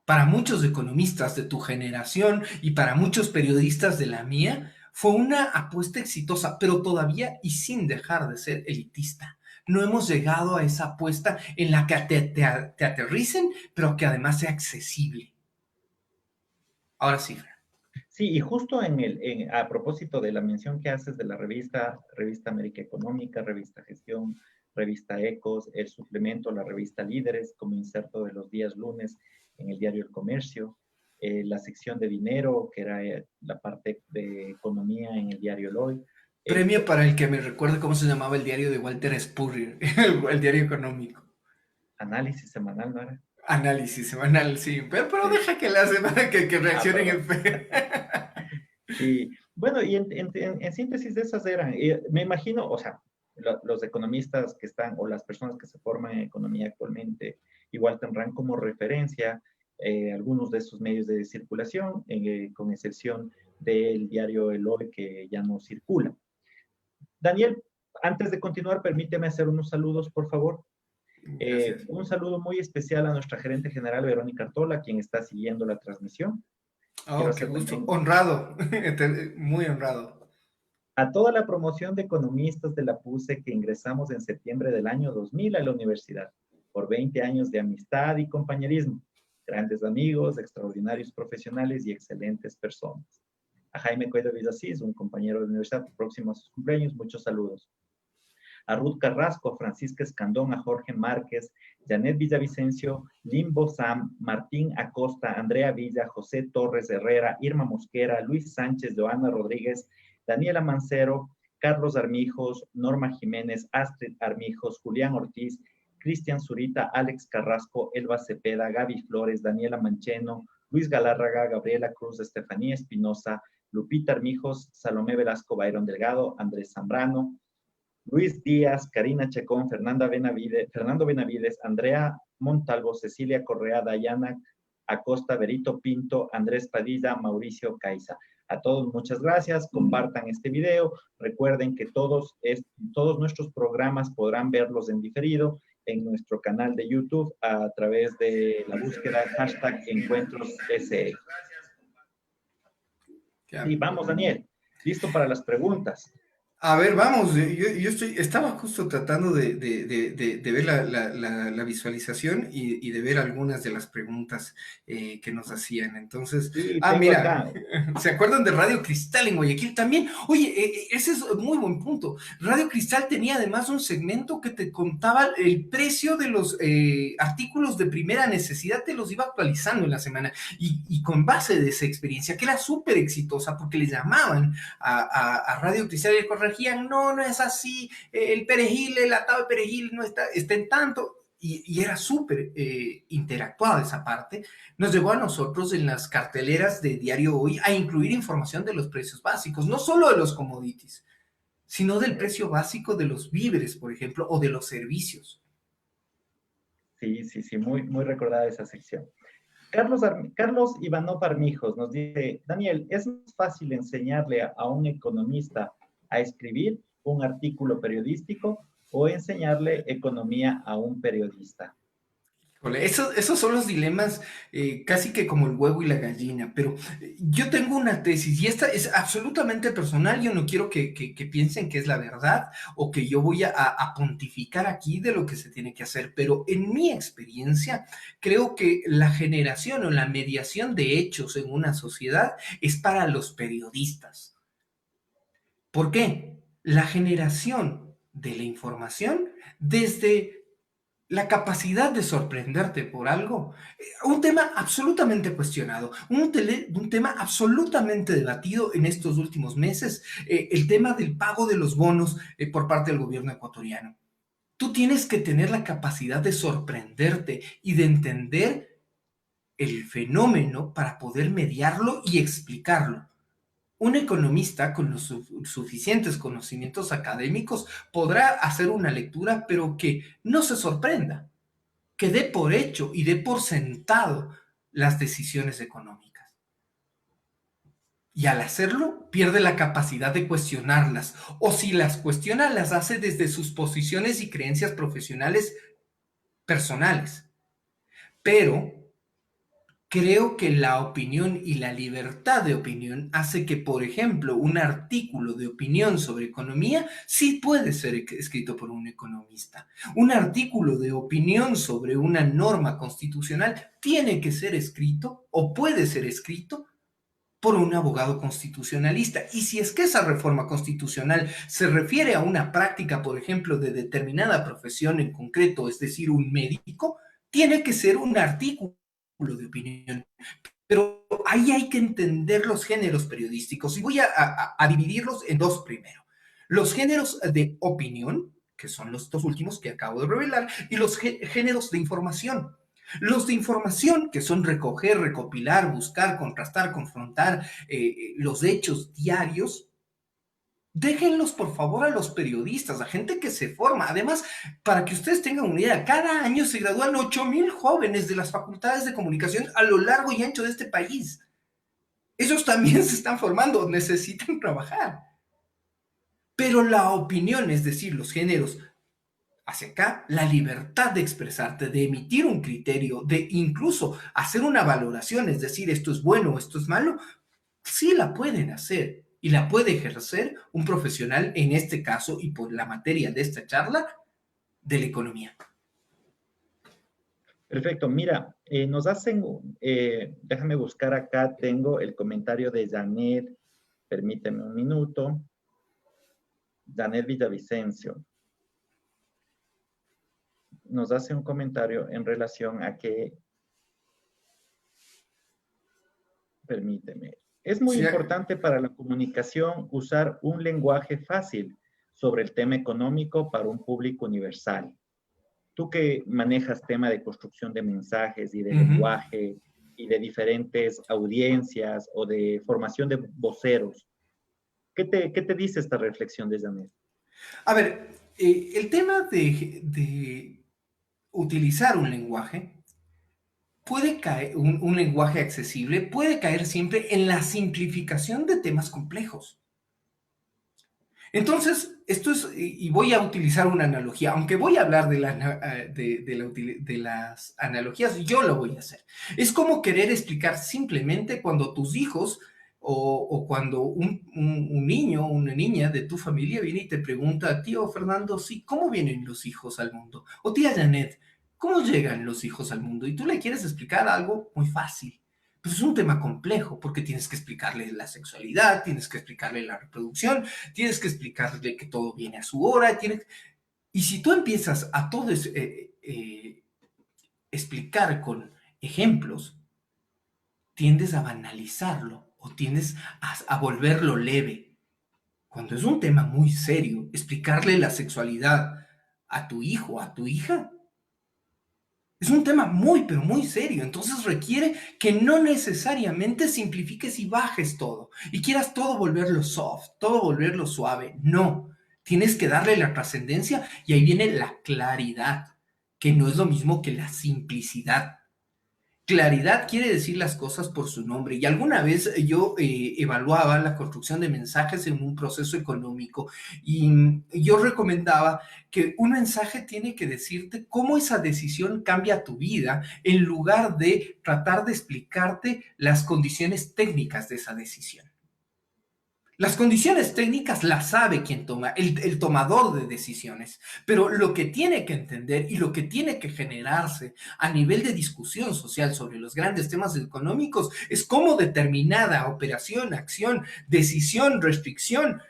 [SPEAKER 2] Para muchos economistas de tu generación y para muchos periodistas de la mía, fue una apuesta exitosa, pero todavía y sin dejar de ser elitista. No hemos llegado a esa apuesta en la que te aterricen, pero que además sea accesible. Ahora sí, Fran.
[SPEAKER 1] Sí, y justo a propósito de la mención que haces de la revista América Económica, revista Gestión, revista Ecos, el suplemento, la revista Líderes, como inserto de los días lunes en el diario El Comercio, la sección de dinero, que era la parte de economía en el diario El Hoy,
[SPEAKER 2] Premio para el que me recuerde cómo se llamaba el diario de Walter Spurrier, el diario económico.
[SPEAKER 1] análisis semanal, ¿no era?
[SPEAKER 2] Análisis semanal, sí, pero
[SPEAKER 1] Sí.
[SPEAKER 2] deja que la semana que
[SPEAKER 1] Ah,
[SPEAKER 2] reaccionen
[SPEAKER 1] perdón.
[SPEAKER 2] en fe.
[SPEAKER 1] Y bueno, y en síntesis de esas eran, me imagino, o sea, los economistas que están o las personas que se forman en economía actualmente igual tendrán como referencia algunos de esos medios de circulación, con excepción del diario El Hoy que ya no circula. Daniel, antes de continuar, permíteme hacer unos saludos, por favor.
[SPEAKER 2] Gracias.
[SPEAKER 1] Un saludo muy especial a nuestra gerente general, Verónica Artola, quien está siguiendo la transmisión. Quiero
[SPEAKER 2] Oh, qué
[SPEAKER 1] hacer
[SPEAKER 2] gusto.
[SPEAKER 1] también
[SPEAKER 2] Honrado. Muy honrado.
[SPEAKER 1] a toda la promoción de economistas de la PUSE que ingresamos en septiembre del año 2000 a la universidad, por 20 años de amistad y compañerismo, grandes amigos, extraordinarios profesionales y excelentes personas. A Jaime Cuello Villasís, un compañero de la universidad, próximo a sus cumpleaños, muchos saludos. A Ruth Carrasco, a Francisca Escandón, a Jorge Márquez, Janet Villavicencio, Limbo Sam, Martín Acosta, Andrea Villa, José Torres Herrera, Irma Mosquera, Luis Sánchez, Joana Rodríguez, Daniela Mancero, Carlos Armijos, Norma Jiménez, Astrid Armijos, Julián Ortiz, Cristian Zurita, Alex Carrasco, Elba Cepeda, Gaby Flores, Daniela Mancheno, Luis Galárraga, Gabriela Cruz, Estefanía Espinosa, Lupita Armijos, Salomé Velasco, Byron Delgado, Andrés Zambrano, Luis Díaz, Karina Chacón, Fernando Benavides, Andrea Montalvo, Cecilia Correa, Dayana Acosta, Berito Pinto, Andrés Padilla, Mauricio Caiza. A todos muchas gracias, compartan este video, recuerden que todos nuestros programas podrán verlos en diferido en nuestro canal de YouTube a través de la búsqueda #EncuentrosSE. Y vamos, Daniel, listo para las preguntas.
[SPEAKER 2] A ver, vamos, estaba justo tratando de ver la visualización y de ver algunas de las preguntas que nos hacían. Entonces,
[SPEAKER 1] Sí,
[SPEAKER 2] mira,
[SPEAKER 1] acá.
[SPEAKER 2] ¿se acuerdan de Radio Cristal en Guayaquil también? Oye, ese es muy buen punto. Radio Cristal tenía además un segmento que te contaba el precio de los artículos de primera necesidad, te los iba actualizando en la semana. Y con base de esa experiencia, que era súper exitosa, porque le llamaban a Radio Cristal y corregían, no es así, el perejil, el atado de perejil no está en tanto, y era súper interactuada esa parte. Nos llevó a nosotros en las carteleras de Diario Hoy a incluir información de los precios básicos, no solo de los commodities, sino del precio básico de los víveres, por ejemplo, o de los servicios.
[SPEAKER 1] Sí, muy recordada esa sección. Carlos Ivanov Armijos nos dice, Daniel, ¿es más fácil enseñarle a un economista a escribir un artículo periodístico o enseñarle economía a un periodista?
[SPEAKER 2] Esos son los dilemas casi que como el huevo y la gallina, pero yo tengo una tesis y esta es absolutamente personal, yo no quiero que piensen que es la verdad o que yo voy a pontificar aquí de lo que se tiene que hacer, pero en mi experiencia creo que la generación o la mediación de hechos en una sociedad es para los periodistas. ¿Por qué? La generación de la información desde la capacidad de sorprenderte por algo, un tema absolutamente cuestionado, un tema absolutamente debatido en estos últimos meses, el tema del pago de los bonos por parte del gobierno ecuatoriano. Tú tienes que tener la capacidad de sorprenderte y de entender el fenómeno para poder mediarlo y explicarlo. Un economista con los suficientes conocimientos académicos podrá hacer una lectura, pero que no se sorprenda, que dé por hecho y dé por sentado las decisiones económicas. Y al hacerlo, pierde la capacidad de cuestionarlas, o si las cuestiona, las hace desde sus posiciones y creencias profesionales personales. Pero creo que la opinión y la libertad de opinión hace que, por ejemplo, un artículo de opinión sobre economía sí puede ser escrito por un economista. Un artículo de opinión sobre una norma constitucional tiene que ser escrito o puede ser escrito por un abogado constitucionalista. Y si es que esa reforma constitucional se refiere a una práctica, por ejemplo, de determinada profesión en concreto, es decir, un médico, tiene que ser un artículo de opinión. Pero ahí hay que entender los géneros periodísticos y voy a dividirlos en dos primero. Los géneros de opinión, que son los dos últimos que acabo de revelar, y los géneros de información. Los de información, que son recoger, recopilar, buscar, contrastar, confrontar los hechos diarios, déjenlos por favor a los periodistas, a gente que se forma. Además, para que ustedes tengan una idea, cada año se gradúan 8,000 jóvenes de las facultades de comunicación a lo largo y ancho de este país. Ellos también se están formando, necesitan trabajar. Pero la opinión, es decir, los géneros hacia acá, la libertad de expresarte, de emitir un criterio, de incluso hacer una valoración, es decir, esto es bueno, esto es malo, sí la pueden hacer y la puede ejercer un profesional, en este caso, y por la materia de esta charla, de la economía.
[SPEAKER 1] Perfecto, mira, nos hacen, déjame buscar acá, tengo el comentario de Janet Permíteme un minuto. Daniel Villavicencio nos hace un comentario en relación a que, permíteme, es muy
[SPEAKER 2] Sí,
[SPEAKER 1] importante para la comunicación usar un lenguaje fácil sobre el tema económico para un público universal. Tú que manejas tema de construcción de mensajes y de
[SPEAKER 2] ujú.
[SPEAKER 1] lenguaje y de diferentes audiencias o de formación de voceros, qué te dice esta reflexión de Janet?
[SPEAKER 2] A ver, el tema de utilizar un lenguaje puede caer, un lenguaje accesible puede caer siempre en la simplificación de temas complejos. Entonces, esto es, y voy a utilizar una analogía, aunque voy a hablar de las analogías, yo lo voy a hacer. Es como querer explicar simplemente cuando tus hijos o cuando un niño o una niña de tu familia viene y te pregunta, tío Fernando, sí, ¿cómo vienen los hijos al mundo? O tía Janet, ¿cómo llegan los hijos al mundo? Y tú le quieres explicar algo muy fácil. Pues es un tema complejo porque tienes que explicarle la sexualidad, tienes que explicarle la reproducción, tienes que explicarle que todo viene a su hora, y si tú empiezas a todo explicar con ejemplos, tiendes a banalizarlo o tiendes a volverlo leve. Cuando es un tema muy serio, explicarle la sexualidad a tu hijo, a tu hija, es un tema muy, pero muy serio. Entonces requiere que no necesariamente simplifiques y bajes todo y quieras todo volverlo soft, todo volverlo suave. No, tienes que darle la trascendencia y ahí viene la claridad, que no es lo mismo que la simplicidad. Claridad quiere decir las cosas por su nombre. Y alguna vez yo evaluaba la construcción de mensajes en un proceso económico y yo recomendaba que un mensaje tiene que decirte cómo esa decisión cambia tu vida en lugar de tratar de explicarte las condiciones técnicas de esa decisión. Las condiciones técnicas las sabe quien toma, el tomador de decisiones, pero lo que tiene que entender y lo que tiene que generarse a nivel de discusión social sobre los grandes temas económicos es cómo determinada operación, acción, decisión, restricción,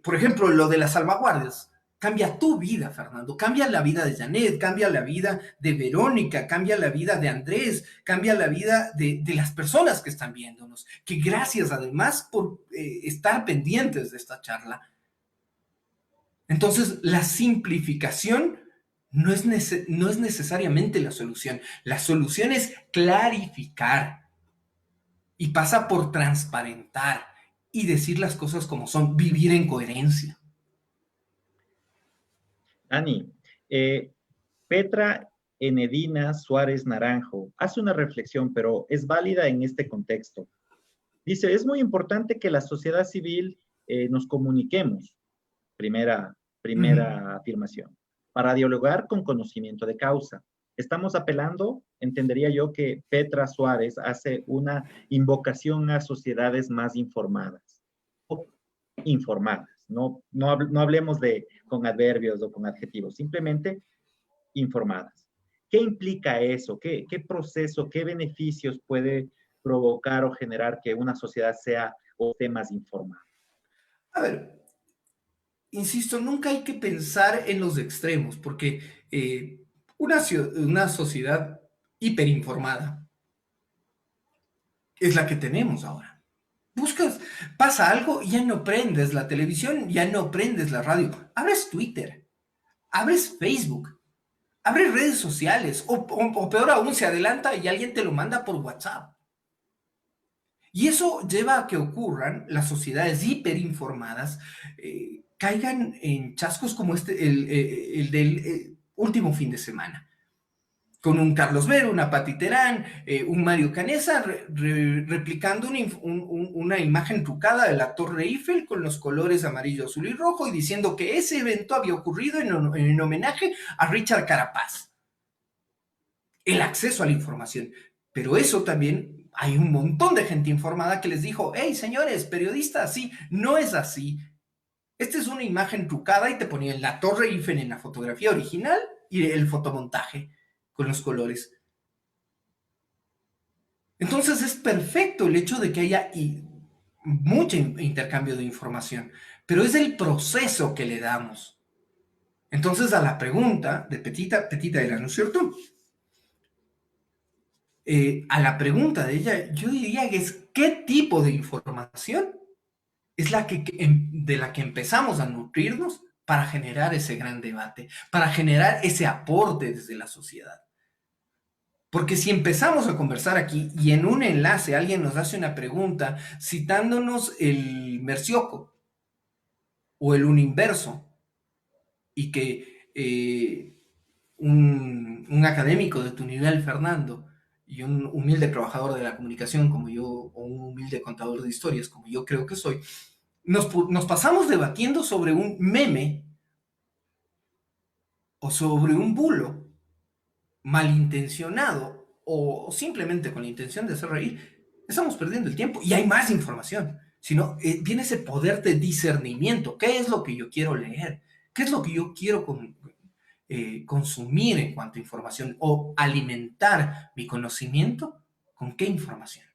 [SPEAKER 2] por ejemplo, lo de las salvaguardias, cambia tu vida, Fernando, cambia la vida de Janet, cambia la vida de Verónica, cambia la vida de Andrés, cambia la vida de las personas que están viéndonos, que gracias además por estar pendientes de esta charla. Entonces, la simplificación no es necesariamente la solución es clarificar y pasa por transparentar y decir las cosas como son, vivir en coherencia.
[SPEAKER 1] Ani, eh, Petra Enedina Suárez Naranjo hace una reflexión, pero es válida en este contexto. Dice, es muy importante que la sociedad civil nos comuniquemos,
[SPEAKER 2] Uh -huh.
[SPEAKER 1] primera afirmación, para dialogar con conocimiento de causa. Estamos apelando, entendería yo que Petra Suárez hace una invocación a sociedades más informadas, no hablemos de con adverbios o con adjetivos, simplemente informadas. ¿Qué implica eso? ¿Qué proceso, qué beneficios puede provocar o generar que una sociedad sea o esté más informada?
[SPEAKER 2] A ver, insisto, nunca hay que pensar en los extremos, porque una sociedad hiperinformada es la que tenemos ahora. Buscas, pasa algo, ya no prendes la televisión, ya no prendes la radio, abres Twitter, abres Facebook, abres redes sociales, o peor aún, se adelanta y alguien te lo manda por WhatsApp. Y eso lleva a que ocurran las sociedades hiperinformadas, caigan en chascos como el del último fin de semana. Con un Carlos Vero, una Pati Terán, un Mario Canesa, replicando una imagen trucada de la Torre Eiffel con los colores amarillo, azul y rojo y diciendo que ese evento había ocurrido en homenaje a Richard Carapaz. El acceso a la información. Pero eso también hay un montón de gente informada que les dijo, hey, señores, periodistas, sí, no es así. Esta es una imagen trucada y te ponían la Torre Eiffel en la fotografía original y el fotomontaje con los colores. Entonces es perfecto el hecho de que haya mucho intercambio de información, pero es el proceso que le damos. Entonces, a la pregunta de Petita era, ¿no es cierto? A la pregunta de ella, yo diría que es ¿qué tipo de información es de la que empezamos a nutrirnos para generar ese gran debate, para generar ese aporte desde la sociedad? Porque si empezamos a conversar aquí y en un enlace alguien nos hace una pregunta citándonos el Mercioco o el Universo y que un académico de tu nivel, Fernando, y un humilde trabajador de la comunicación como yo, o un humilde contador de historias como yo creo que soy, nos pasamos debatiendo sobre un meme o sobre un bulo malintencionado o simplemente con la intención de hacer reír, estamos perdiendo el tiempo y hay más información. Sino viene ese poder de discernimiento. ¿Qué es lo que yo quiero leer? ¿Qué es lo que yo quiero consumir en cuanto a información o alimentar mi conocimiento? ¿Con qué información?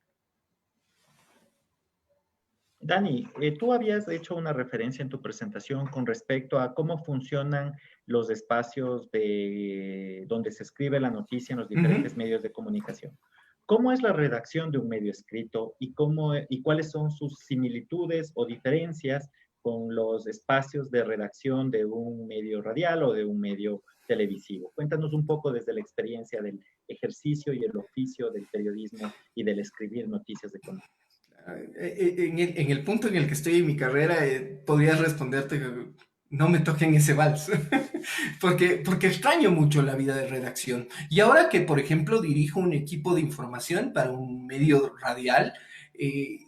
[SPEAKER 1] Dani, tú habías hecho una referencia en tu presentación con respecto a cómo funcionan los espacios donde se escribe la noticia en los
[SPEAKER 2] Uh
[SPEAKER 1] diferentes
[SPEAKER 2] -huh.
[SPEAKER 1] medios de comunicación. ¿Cómo es la redacción de un medio escrito y cuáles son sus similitudes o diferencias con los espacios de redacción de un medio radial o de un medio televisivo? Cuéntanos un poco desde la experiencia del ejercicio y el oficio del periodismo y del escribir noticias de economía.
[SPEAKER 2] En el punto en el que estoy en mi carrera, podría responderte que no me toquen ese vals, porque extraño mucho la vida de redacción. Y ahora que, por ejemplo, dirijo un equipo de información para un medio radial, eh,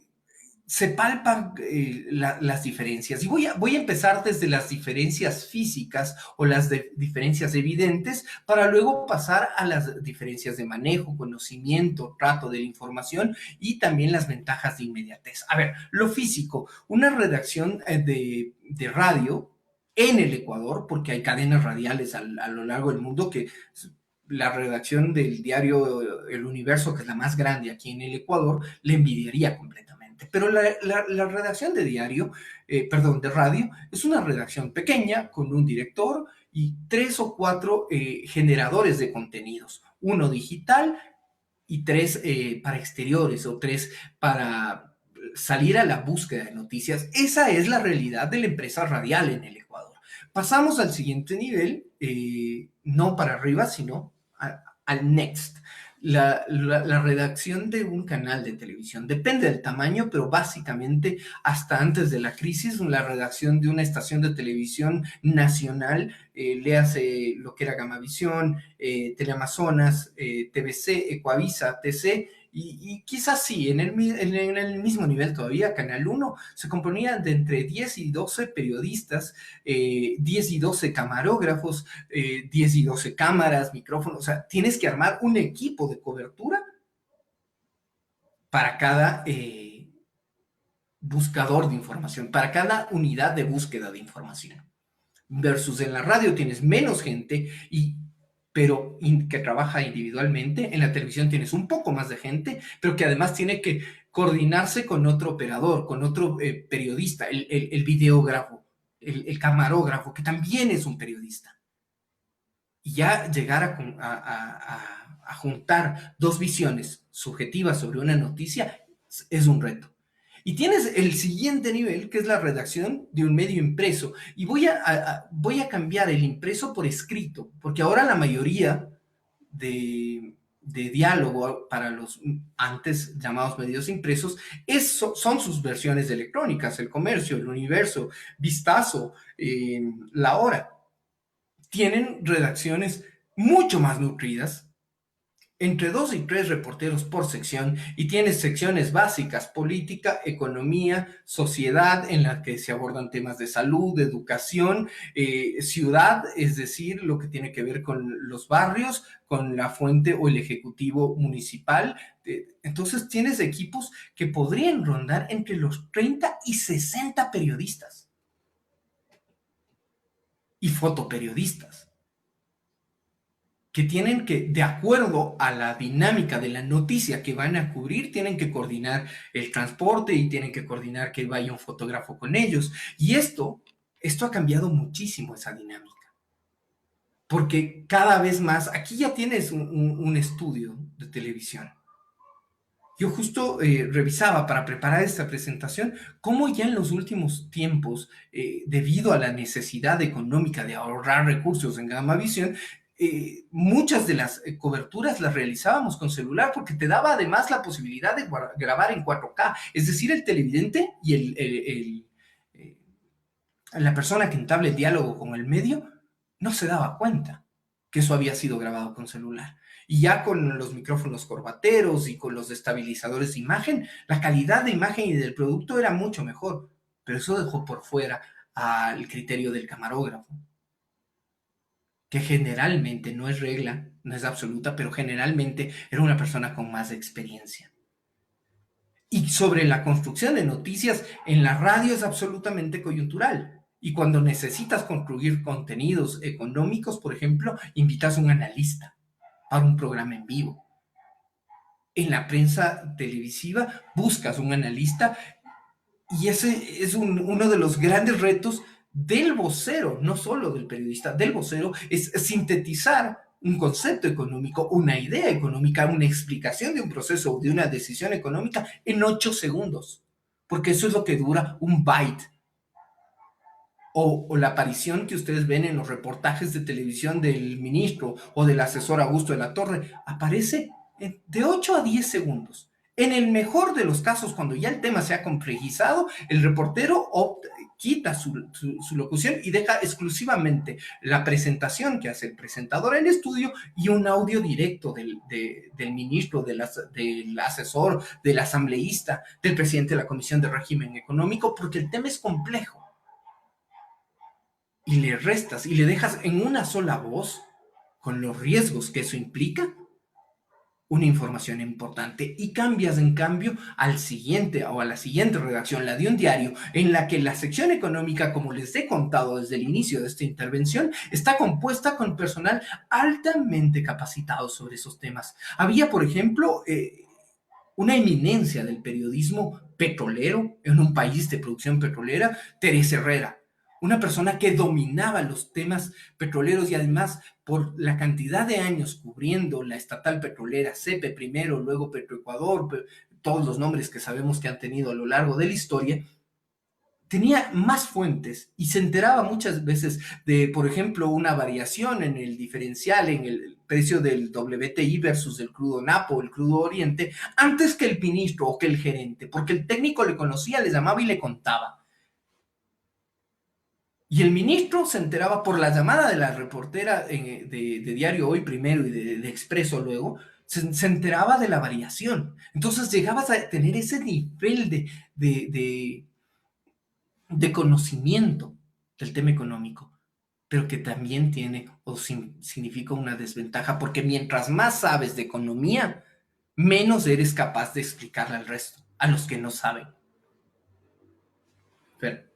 [SPEAKER 2] se palpan las diferencias. Y voy a empezar desde las diferencias físicas o las diferencias evidentes para luego pasar a las diferencias de manejo, conocimiento, trato de la información y también las ventajas de inmediatez. A ver, lo físico, una redacción de radio en el Ecuador, porque hay cadenas radiales a lo largo del mundo que la redacción del diario El Universo, que es la más grande aquí en el Ecuador, le envidiaría completamente. Pero la redacción de diario, perdón, de radio, es una redacción pequeña con un director y 3 o 4 generadores de contenidos. Uno digital y 3 para exteriores o 3 para salir a la búsqueda de noticias. Esa es la realidad de la empresa radial en el Ecuador. Pasamos al siguiente nivel, no para arriba, sino al next. La redacción de un canal de televisión depende del tamaño, pero básicamente hasta antes de la crisis, la redacción de una estación de televisión nacional, le hace lo que era Gamavisión, Teleamazonas, TVC, Ecuavisa, TC, y quizás sí, en el mismo nivel todavía, Canal 1 se componía de entre 10 y 12 periodistas, 10 y 12 camarógrafos, 10 y 12 cámaras, micrófonos, o sea, tienes que armar un equipo de cobertura para cada buscador de información, para cada unidad de búsqueda de información. Versus en la radio tienes menos gente, pero que trabaja individualmente. En la televisión tienes un poco más de gente, pero que además tiene que coordinarse con otro operador, con otro periodista, el videógrafo, el camarógrafo, que también es un periodista. Y ya llegar a juntar dos visiones subjetivas sobre una noticia es un reto. Y tienes el siguiente nivel, que es la redacción de un medio impreso. Y voy a cambiar el impreso por escrito, porque ahora la mayoría de diálogo para los antes llamados medios impresos son sus versiones electrónicas, El Comercio, El Universo, Vistazo, La Hora. Tienen redacciones mucho más nutridas, entre 2 y 3 reporteros por sección, y tienes secciones básicas, política, economía, sociedad, en las que se abordan temas de salud, de educación, ciudad, es decir, lo que tiene que ver con los barrios, con la fuente o el ejecutivo municipal. Entonces tienes equipos que podrían rondar entre los 30 y 60 periodistas y fotoperiodistas. que tienen que, de acuerdo a la dinámica de la noticia que van a cubrir, tienen que coordinar el transporte y tienen que coordinar que vaya un fotógrafo con ellos. Y esto ha cambiado muchísimo esa dinámica. Porque cada vez más, aquí ya tienes un estudio de televisión. Yo justo revisaba para preparar esta presentación cómo ya en los últimos tiempos, debido a la necesidad económica de ahorrar recursos en Gamavisión, muchas de las coberturas las realizábamos con celular porque te daba además la posibilidad de grabar en 4K. Es decir, el televidente y la persona que entable el diálogo con el medio no se daba cuenta que eso había sido grabado con celular. Y ya con los micrófonos corbateros y con los estabilizadores de imagen, la calidad de imagen y del producto era mucho mejor, pero eso dejó por fuera al criterio del camarógrafo, que generalmente no es regla, no es absoluta, pero generalmente era una persona con más experiencia. Y sobre la construcción de noticias en la radio es absolutamente coyuntural. Y cuando necesitas construir contenidos económicos, por ejemplo, invitas a un analista para un programa en vivo. En la prensa televisiva buscas un analista y ese es uno de los grandes retos del vocero, no solo del periodista, del vocero, es sintetizar un concepto económico, una idea económica, una explicación de un proceso o de una decisión económica en 8 segundos, porque eso es lo que dura un byte. O la aparición que ustedes ven en los reportajes de televisión del ministro o del asesor Augusto de la Torre, aparece de 8 a 10 segundos. En el mejor de los casos, cuando ya el tema se ha complejizado, el reportero quita su locución y deja exclusivamente la presentación que hace el presentador en estudio y un audio directo del ministro, del asesor, del asambleísta, del presidente de la Comisión de Régimen Económico, porque el tema es complejo. Y le restas y le dejas en una sola voz, con los riesgos que eso implica, una información importante, y cambias en cambio al siguiente o a la siguiente redacción, la de un diario, en la que la sección económica, como les he contado desde el inicio de esta intervención, está compuesta con personal altamente capacitado sobre esos temas. Había, por ejemplo, una eminencia del periodismo petrolero en un país de producción petrolera, Teresa Herrera, una persona que dominaba los temas petroleros y además por la cantidad de años cubriendo la estatal petrolera, CEPE primero, luego Petroecuador, todos los nombres que sabemos que han tenido a lo largo de la historia, tenía más fuentes y se enteraba muchas veces de, por ejemplo, una variación en el diferencial, en el precio del WTI versus el crudo Napo o el crudo Oriente, antes que el ministro o que el gerente, porque el técnico le conocía, le llamaba y le contaba. Y el ministro se enteraba por la llamada de la reportera de Diario Hoy primero y de Expreso luego, se enteraba de la variación. Entonces llegabas a tener ese nivel de conocimiento del tema económico, pero que también tiene o significa una desventaja, porque mientras más sabes de economía, menos eres capaz de explicarle al resto, a los que no saben. Pero,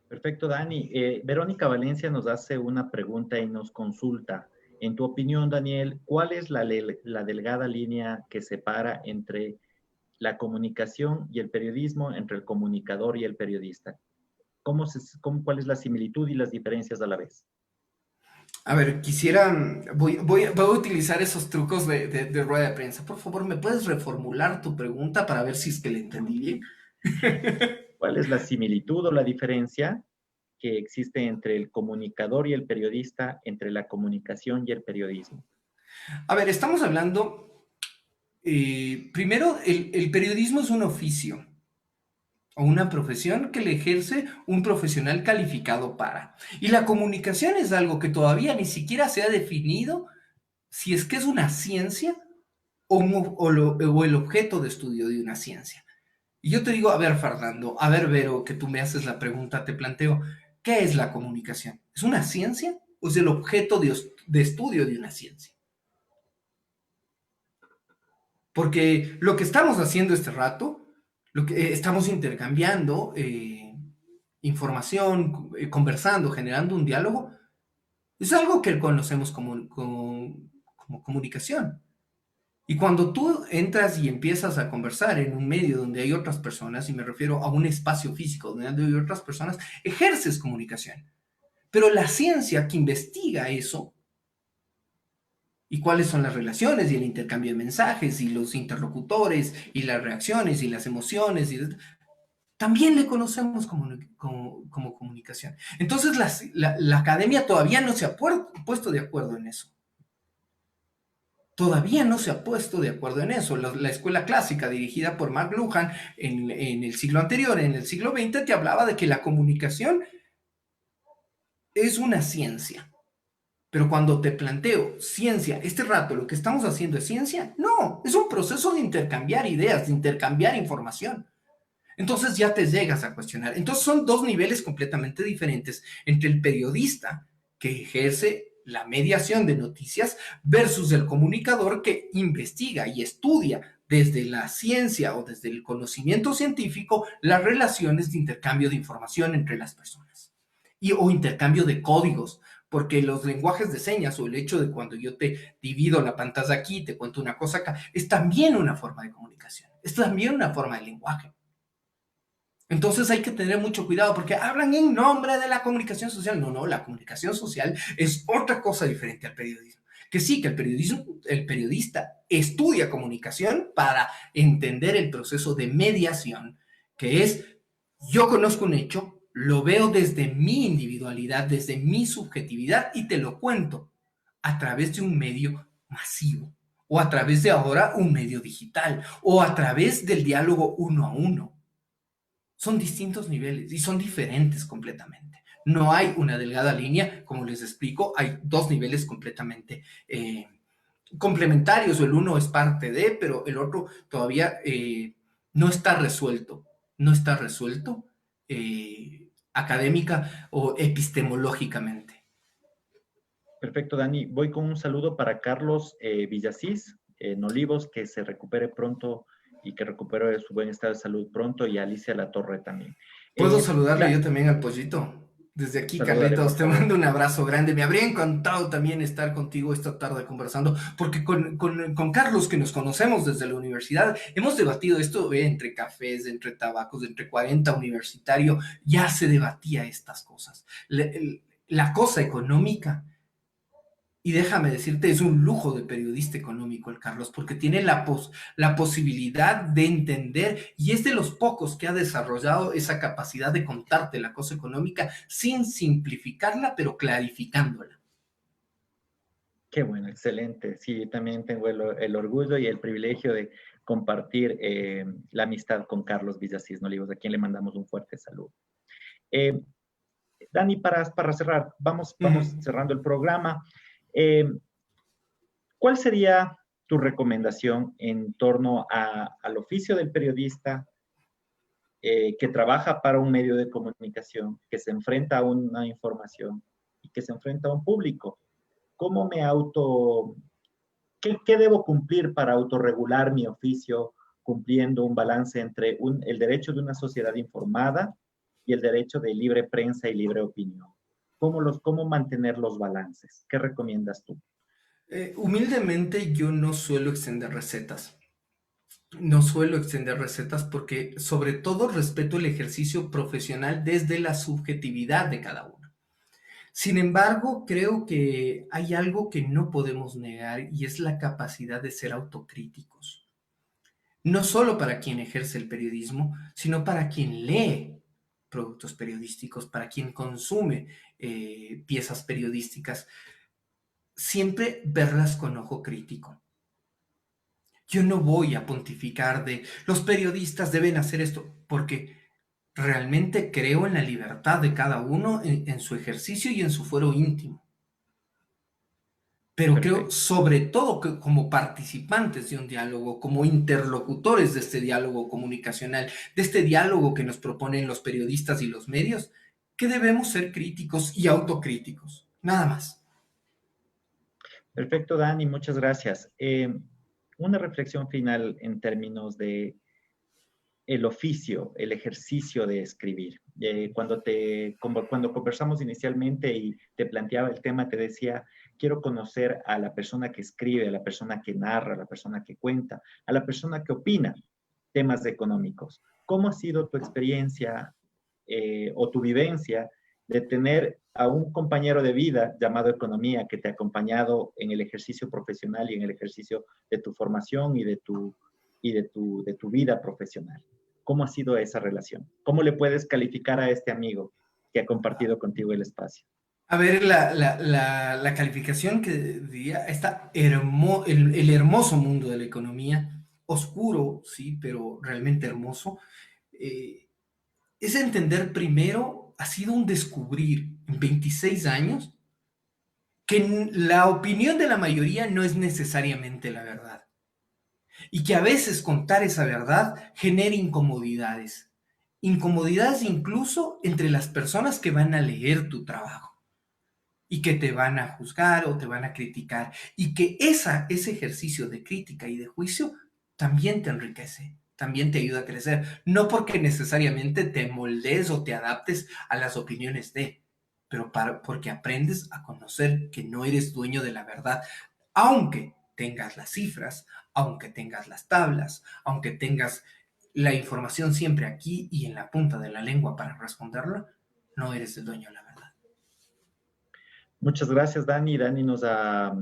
[SPEAKER 1] Perfecto, Dani. Verónica Valencia nos hace una pregunta y nos consulta. En tu opinión, Daniel, ¿cuál es la delgada línea que separa entre la comunicación y el periodismo, entre el comunicador y el periodista? ¿Cuál es la similitud y las diferencias a la vez?
[SPEAKER 2] a ver, voy a utilizar esos trucos de rueda de prensa. Por favor, ¿me puedes reformular tu pregunta para ver si es que le entendí bien?
[SPEAKER 1] ¿Cuál es la similitud o la diferencia que existe entre el comunicador y el periodista, entre la comunicación y el periodismo?
[SPEAKER 2] A ver, estamos hablando, primero, el periodismo es un oficio o una profesión que le ejerce un profesional calificado para. Y la comunicación es algo que todavía ni siquiera se ha definido si es que es una ciencia o el objeto de estudio de una ciencia. Y yo te digo, a ver, Fernando, a ver, Vero, que tú me haces la pregunta, te planteo, ¿qué es la comunicación? ¿Es una ciencia o es el objeto de estudio de una ciencia? Porque lo que estamos haciendo este rato, lo que estamos intercambiando información, conversando, generando un diálogo, Es algo que conocemos como comunicación. Y cuando tú entras y empiezas a conversar en un medio donde hay otras personas, y me refiero a un espacio físico donde hay otras personas, ejerces comunicación. Pero la ciencia que investiga eso y cuáles son las relaciones y el intercambio de mensajes y los interlocutores y las reacciones y las emociones, también le conocemos como comunicación. Entonces la academia todavía no se ha puesto de acuerdo en eso. Todavía no se ha puesto de acuerdo en eso. La escuela clásica dirigida por Mark Lujan en el siglo anterior, en el siglo XX, te hablaba de que la comunicación es una ciencia. Pero cuando te planteo ciencia, este rato lo que estamos haciendo es ciencia, no, es un proceso de intercambiar ideas, de intercambiar información. Entonces ya te llegas a cuestionar. Entonces son dos niveles completamente diferentes entre el periodista que ejerce la mediación de noticias versus el comunicador que investiga y estudia desde la ciencia o desde el conocimiento científico las relaciones de intercambio de información entre las personas o intercambio de códigos, porque los lenguajes de señas o el hecho de cuando yo te divido la pantalla aquí, te cuento una cosa acá, es también una forma de comunicación, es también una forma de lenguaje. Entonces hay que tener mucho cuidado porque hablan en nombre de la comunicación social. No, no, la comunicación social es otra cosa diferente al periodismo. Que sí, que el periodista estudia comunicación para entender el proceso de mediación, que es, yo conozco un hecho, lo veo desde mi individualidad, desde mi subjetividad y te lo cuento a través de un medio masivo o a través de ahora un medio digital o a través del diálogo uno a uno. Son distintos niveles y son diferentes completamente. No hay una delgada línea, como les explico, hay dos niveles completamente complementarios. El uno es parte de, pero el otro todavía no está resuelto. No está resuelto académica o epistemológicamente.
[SPEAKER 1] Perfecto, Dani. Voy con un saludo para Carlos Villasís, en Olivos, que se recupere pronto y que recupere su buen estado de salud pronto, y a Alicia La Torre también.
[SPEAKER 2] Puedo saludarle yo
[SPEAKER 1] La,
[SPEAKER 2] también al pollito. Desde aquí,
[SPEAKER 1] salúdale,
[SPEAKER 2] Carlitos,
[SPEAKER 1] por
[SPEAKER 2] te
[SPEAKER 1] favor.
[SPEAKER 2] mando un abrazo grande. Me habría encantado también estar contigo esta tarde conversando, porque con Carlos, que nos conocemos desde la universidad, hemos debatido esto entre cafés, entre tabacos, entre 40 universitario, ya se debatía estas cosas. La cosa económica. Y déjame decirte, es un lujo de periodista económico el Carlos, porque tiene la posibilidad de entender y es de los pocos que ha desarrollado esa capacidad de contarte la cosa económica sin simplificarla, pero clarificándola.
[SPEAKER 1] Qué bueno, excelente. Sí, también tengo el orgullo y el privilegio de compartir la amistad con Carlos Villasís Olivos, a quien le mandamos un fuerte saludo. Eh, Dani, para cerrar, vamos
[SPEAKER 2] Uh-huh.
[SPEAKER 1] cerrando el programa. Eh, ¿Cuál sería tu recomendación en torno al oficio del periodista que trabaja para un medio de comunicación, que se enfrenta a una información y que se enfrenta a un público? ¿Cómo me auto, qué debo cumplir para autorregular mi oficio cumpliendo un balance entre el derecho de una sociedad informada y el derecho de libre prensa y libre opinión? ¿Cómo mantener los balances? ¿Qué recomiendas tú?
[SPEAKER 2] Humildemente yo no suelo extender recetas. No suelo extender recetas porque sobre todo respeto el ejercicio profesional desde la subjetividad de cada uno. Sin embargo, creo que hay algo que no podemos negar y es la capacidad de ser autocríticos. No solo para quien ejerce el periodismo, sino para quien lee productos periodísticos, para quien consume piezas periodísticas. Siempre verlas con ojo crítico. Yo no voy a pontificar de los periodistas deben hacer esto, porque realmente creo en la libertad de cada uno en su ejercicio y en su fuero íntimo. Pero creo
[SPEAKER 1] Perfecto.
[SPEAKER 2] sobre todo que como participantes de un diálogo, como interlocutores de este diálogo comunicacional, de este diálogo que nos proponen los periodistas y los medios, que debemos ser críticos y autocríticos. Nada más.
[SPEAKER 1] Perfecto, Dani, muchas gracias. Una reflexión final en términos de el oficio, el ejercicio de escribir. Cuando conversamos inicialmente y te planteaba el tema, te decía, quiero conocer a la persona que escribe, a la persona que narra, a la persona que cuenta, a la persona que opina temas económicos. ¿Cómo ha sido tu experiencia o tu vivencia de tener a un compañero de vida llamado economía que te ha acompañado en el ejercicio profesional y en el ejercicio de tu formación de tu vida profesional? ¿Cómo ha sido esa relación? ¿Cómo le puedes calificar a este amigo que ha compartido contigo el espacio?
[SPEAKER 2] A ver, la calificación que diría, el hermoso mundo de la economía, oscuro, sí, pero realmente hermoso, eh, es entender primero, ha sido un descubrir en 26 años que la opinión de la mayoría no es necesariamente la verdad y que a veces contar esa verdad genera incomodidades, incomodidades incluso entre las personas que van a leer tu trabajo y que te van a juzgar o te van a criticar, y que ese ejercicio de crítica y de juicio también te enriquece, también te ayuda a crecer, no porque necesariamente te moldes o te adaptes a las opiniones pero porque aprendes a conocer que no eres dueño de la verdad, aunque tengas las cifras, aunque tengas las tablas, aunque tengas la información siempre aquí y en la punta de la lengua para responderla, no eres el dueño de la verdad.
[SPEAKER 1] Muchas gracias, Dani. Dani nos ha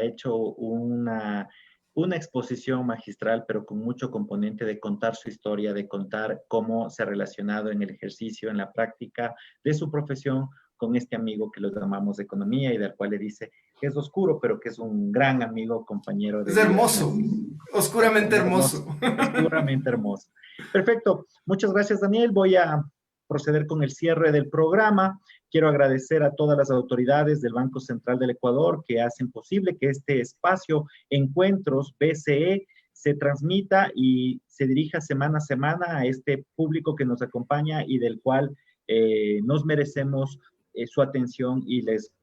[SPEAKER 1] hecho una exposición magistral, pero con mucho componente de contar su historia, de contar cómo se ha relacionado en el ejercicio, en la práctica de su profesión con este amigo que lo llamamos de economía y del cual le dice que es oscuro, pero que es un gran amigo, compañero de
[SPEAKER 2] Es
[SPEAKER 1] vida.
[SPEAKER 2] hermoso,
[SPEAKER 1] Exacto,
[SPEAKER 2] oscuramente
[SPEAKER 1] un hermoso,
[SPEAKER 2] hermoso.
[SPEAKER 1] oscuramente hermoso. Perfecto. Muchas gracias, Daniel. Voy a proceder con el cierre del programa. Quiero agradecer a todas las autoridades del Banco Central del Ecuador que hacen posible que este espacio Encuentros BCE se transmita y se dirija semana a semana a este público que nos acompaña y del cual nos merecemos su atención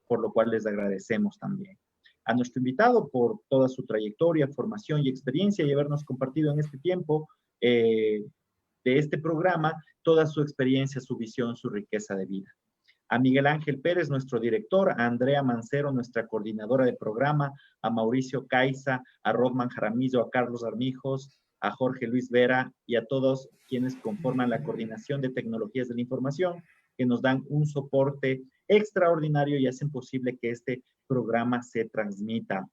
[SPEAKER 1] por lo cual les agradecemos también. A nuestro invitado por toda su trayectoria, formación y experiencia y habernos compartido en este tiempo de este programa toda su experiencia, su visión, su riqueza de vida. A Miguel Ángel Pérez, nuestro director, a Andrea Mancero, nuestra coordinadora de programa, a Mauricio Caiza, a Rodman Jaramillo, a Carlos Armijos, a Jorge Luis Vera y a todos quienes conforman la coordinación de tecnologías de la información, que nos dan un soporte extraordinario y hacen posible que este programa se transmita.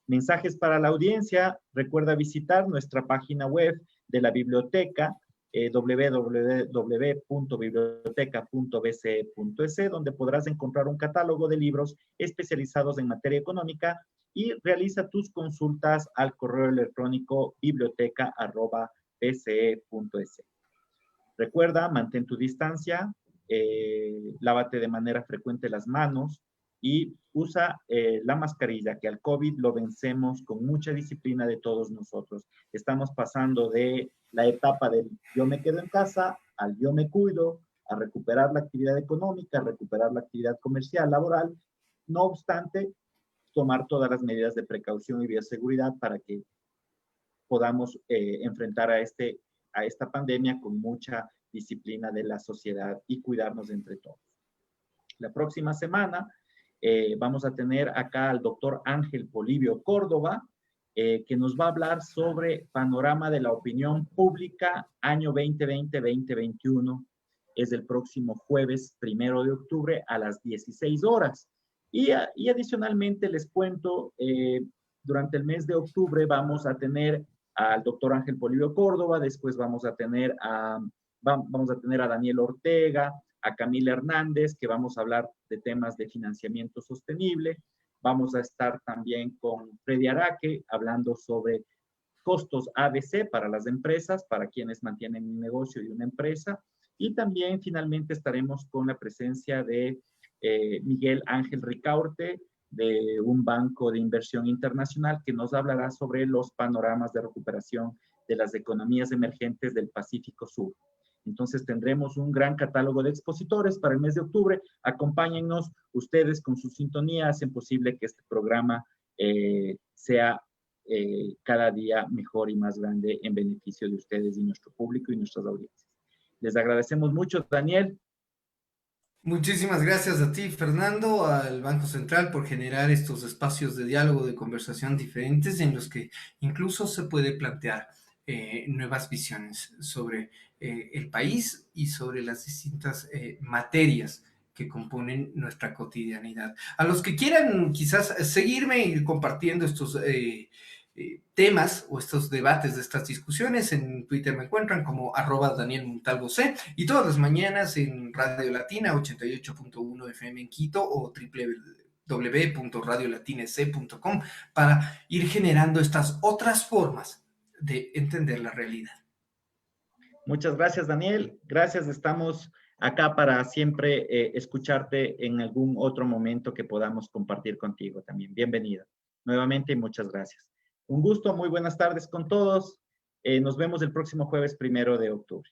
[SPEAKER 1] Mensajes para la audiencia. Recuerda visitar nuestra página web de la biblioteca www.biblioteca.bce.es, donde podrás encontrar un catálogo de libros especializados en materia económica y realiza tus consultas al correo electrónico biblioteca@bce.es. Recuerda, mantén tu distancia, lávate de manera frecuente las manos y usa la mascarilla, que al COVID lo vencemos con mucha disciplina de todos nosotros. Estamos pasando de la etapa del yo me quedo en casa al yo me cuido, a recuperar la actividad económica, a recuperar la actividad comercial, laboral. No obstante, tomar todas las medidas de precaución y bioseguridad para que podamos enfrentar a esta pandemia con mucha disciplina de la sociedad y cuidarnos entre todos. La próxima semana vamos a tener acá al doctor Ángel Polibio Córdoba, que nos va a hablar sobre panorama de la opinión pública año 2020-2021. Es el próximo jueves 1 de octubre a las 16 horas. Y adicionalmente les cuento, durante el mes de octubre vamos a tener al doctor Ángel Polibio Córdoba, después vamos a tener a Daniel Ortega, a Camila Hernández, que vamos a hablar de temas de financiamiento sostenible. Vamos a estar también con Freddy Araque, hablando sobre costos ABC para las empresas, para quienes mantienen un negocio y una empresa. Y también finalmente estaremos con la presencia de Miguel Ángel Ricaurte, de un banco de inversión internacional, que nos hablará sobre los panoramas de recuperación de las economías emergentes del Pacífico Sur. Entonces tendremos un gran catálogo de expositores para el mes de octubre. Acompáñennos, ustedes con su sintonía hacen posible que este programa sea cada día mejor y más grande en beneficio de ustedes y nuestro público y nuestras audiencias. Les agradecemos mucho, Daniel.
[SPEAKER 2] Muchísimas gracias a ti, Fernando, al Banco Central por generar estos espacios de diálogo, de conversación diferentes en los que incluso se puede plantear nuevas visiones sobre el país y sobre las distintas materias que componen nuestra cotidianidad. A los que quieran quizás seguirme y compartiendo estos temas o estos debates de estas discusiones, en Twitter me encuentran como @DanielMontalvoC y todas las mañanas en Radio Latina 88.1 FM en Quito o www.radiolatinec.com para ir generando estas otras formas de entender la realidad.
[SPEAKER 1] Muchas gracias, Daniel. Gracias, estamos acá para siempre escucharte en algún otro momento que podamos compartir contigo también. Bienvenido nuevamente y muchas gracias. Un gusto, muy buenas tardes con todos. Nos vemos el próximo jueves 1 de octubre.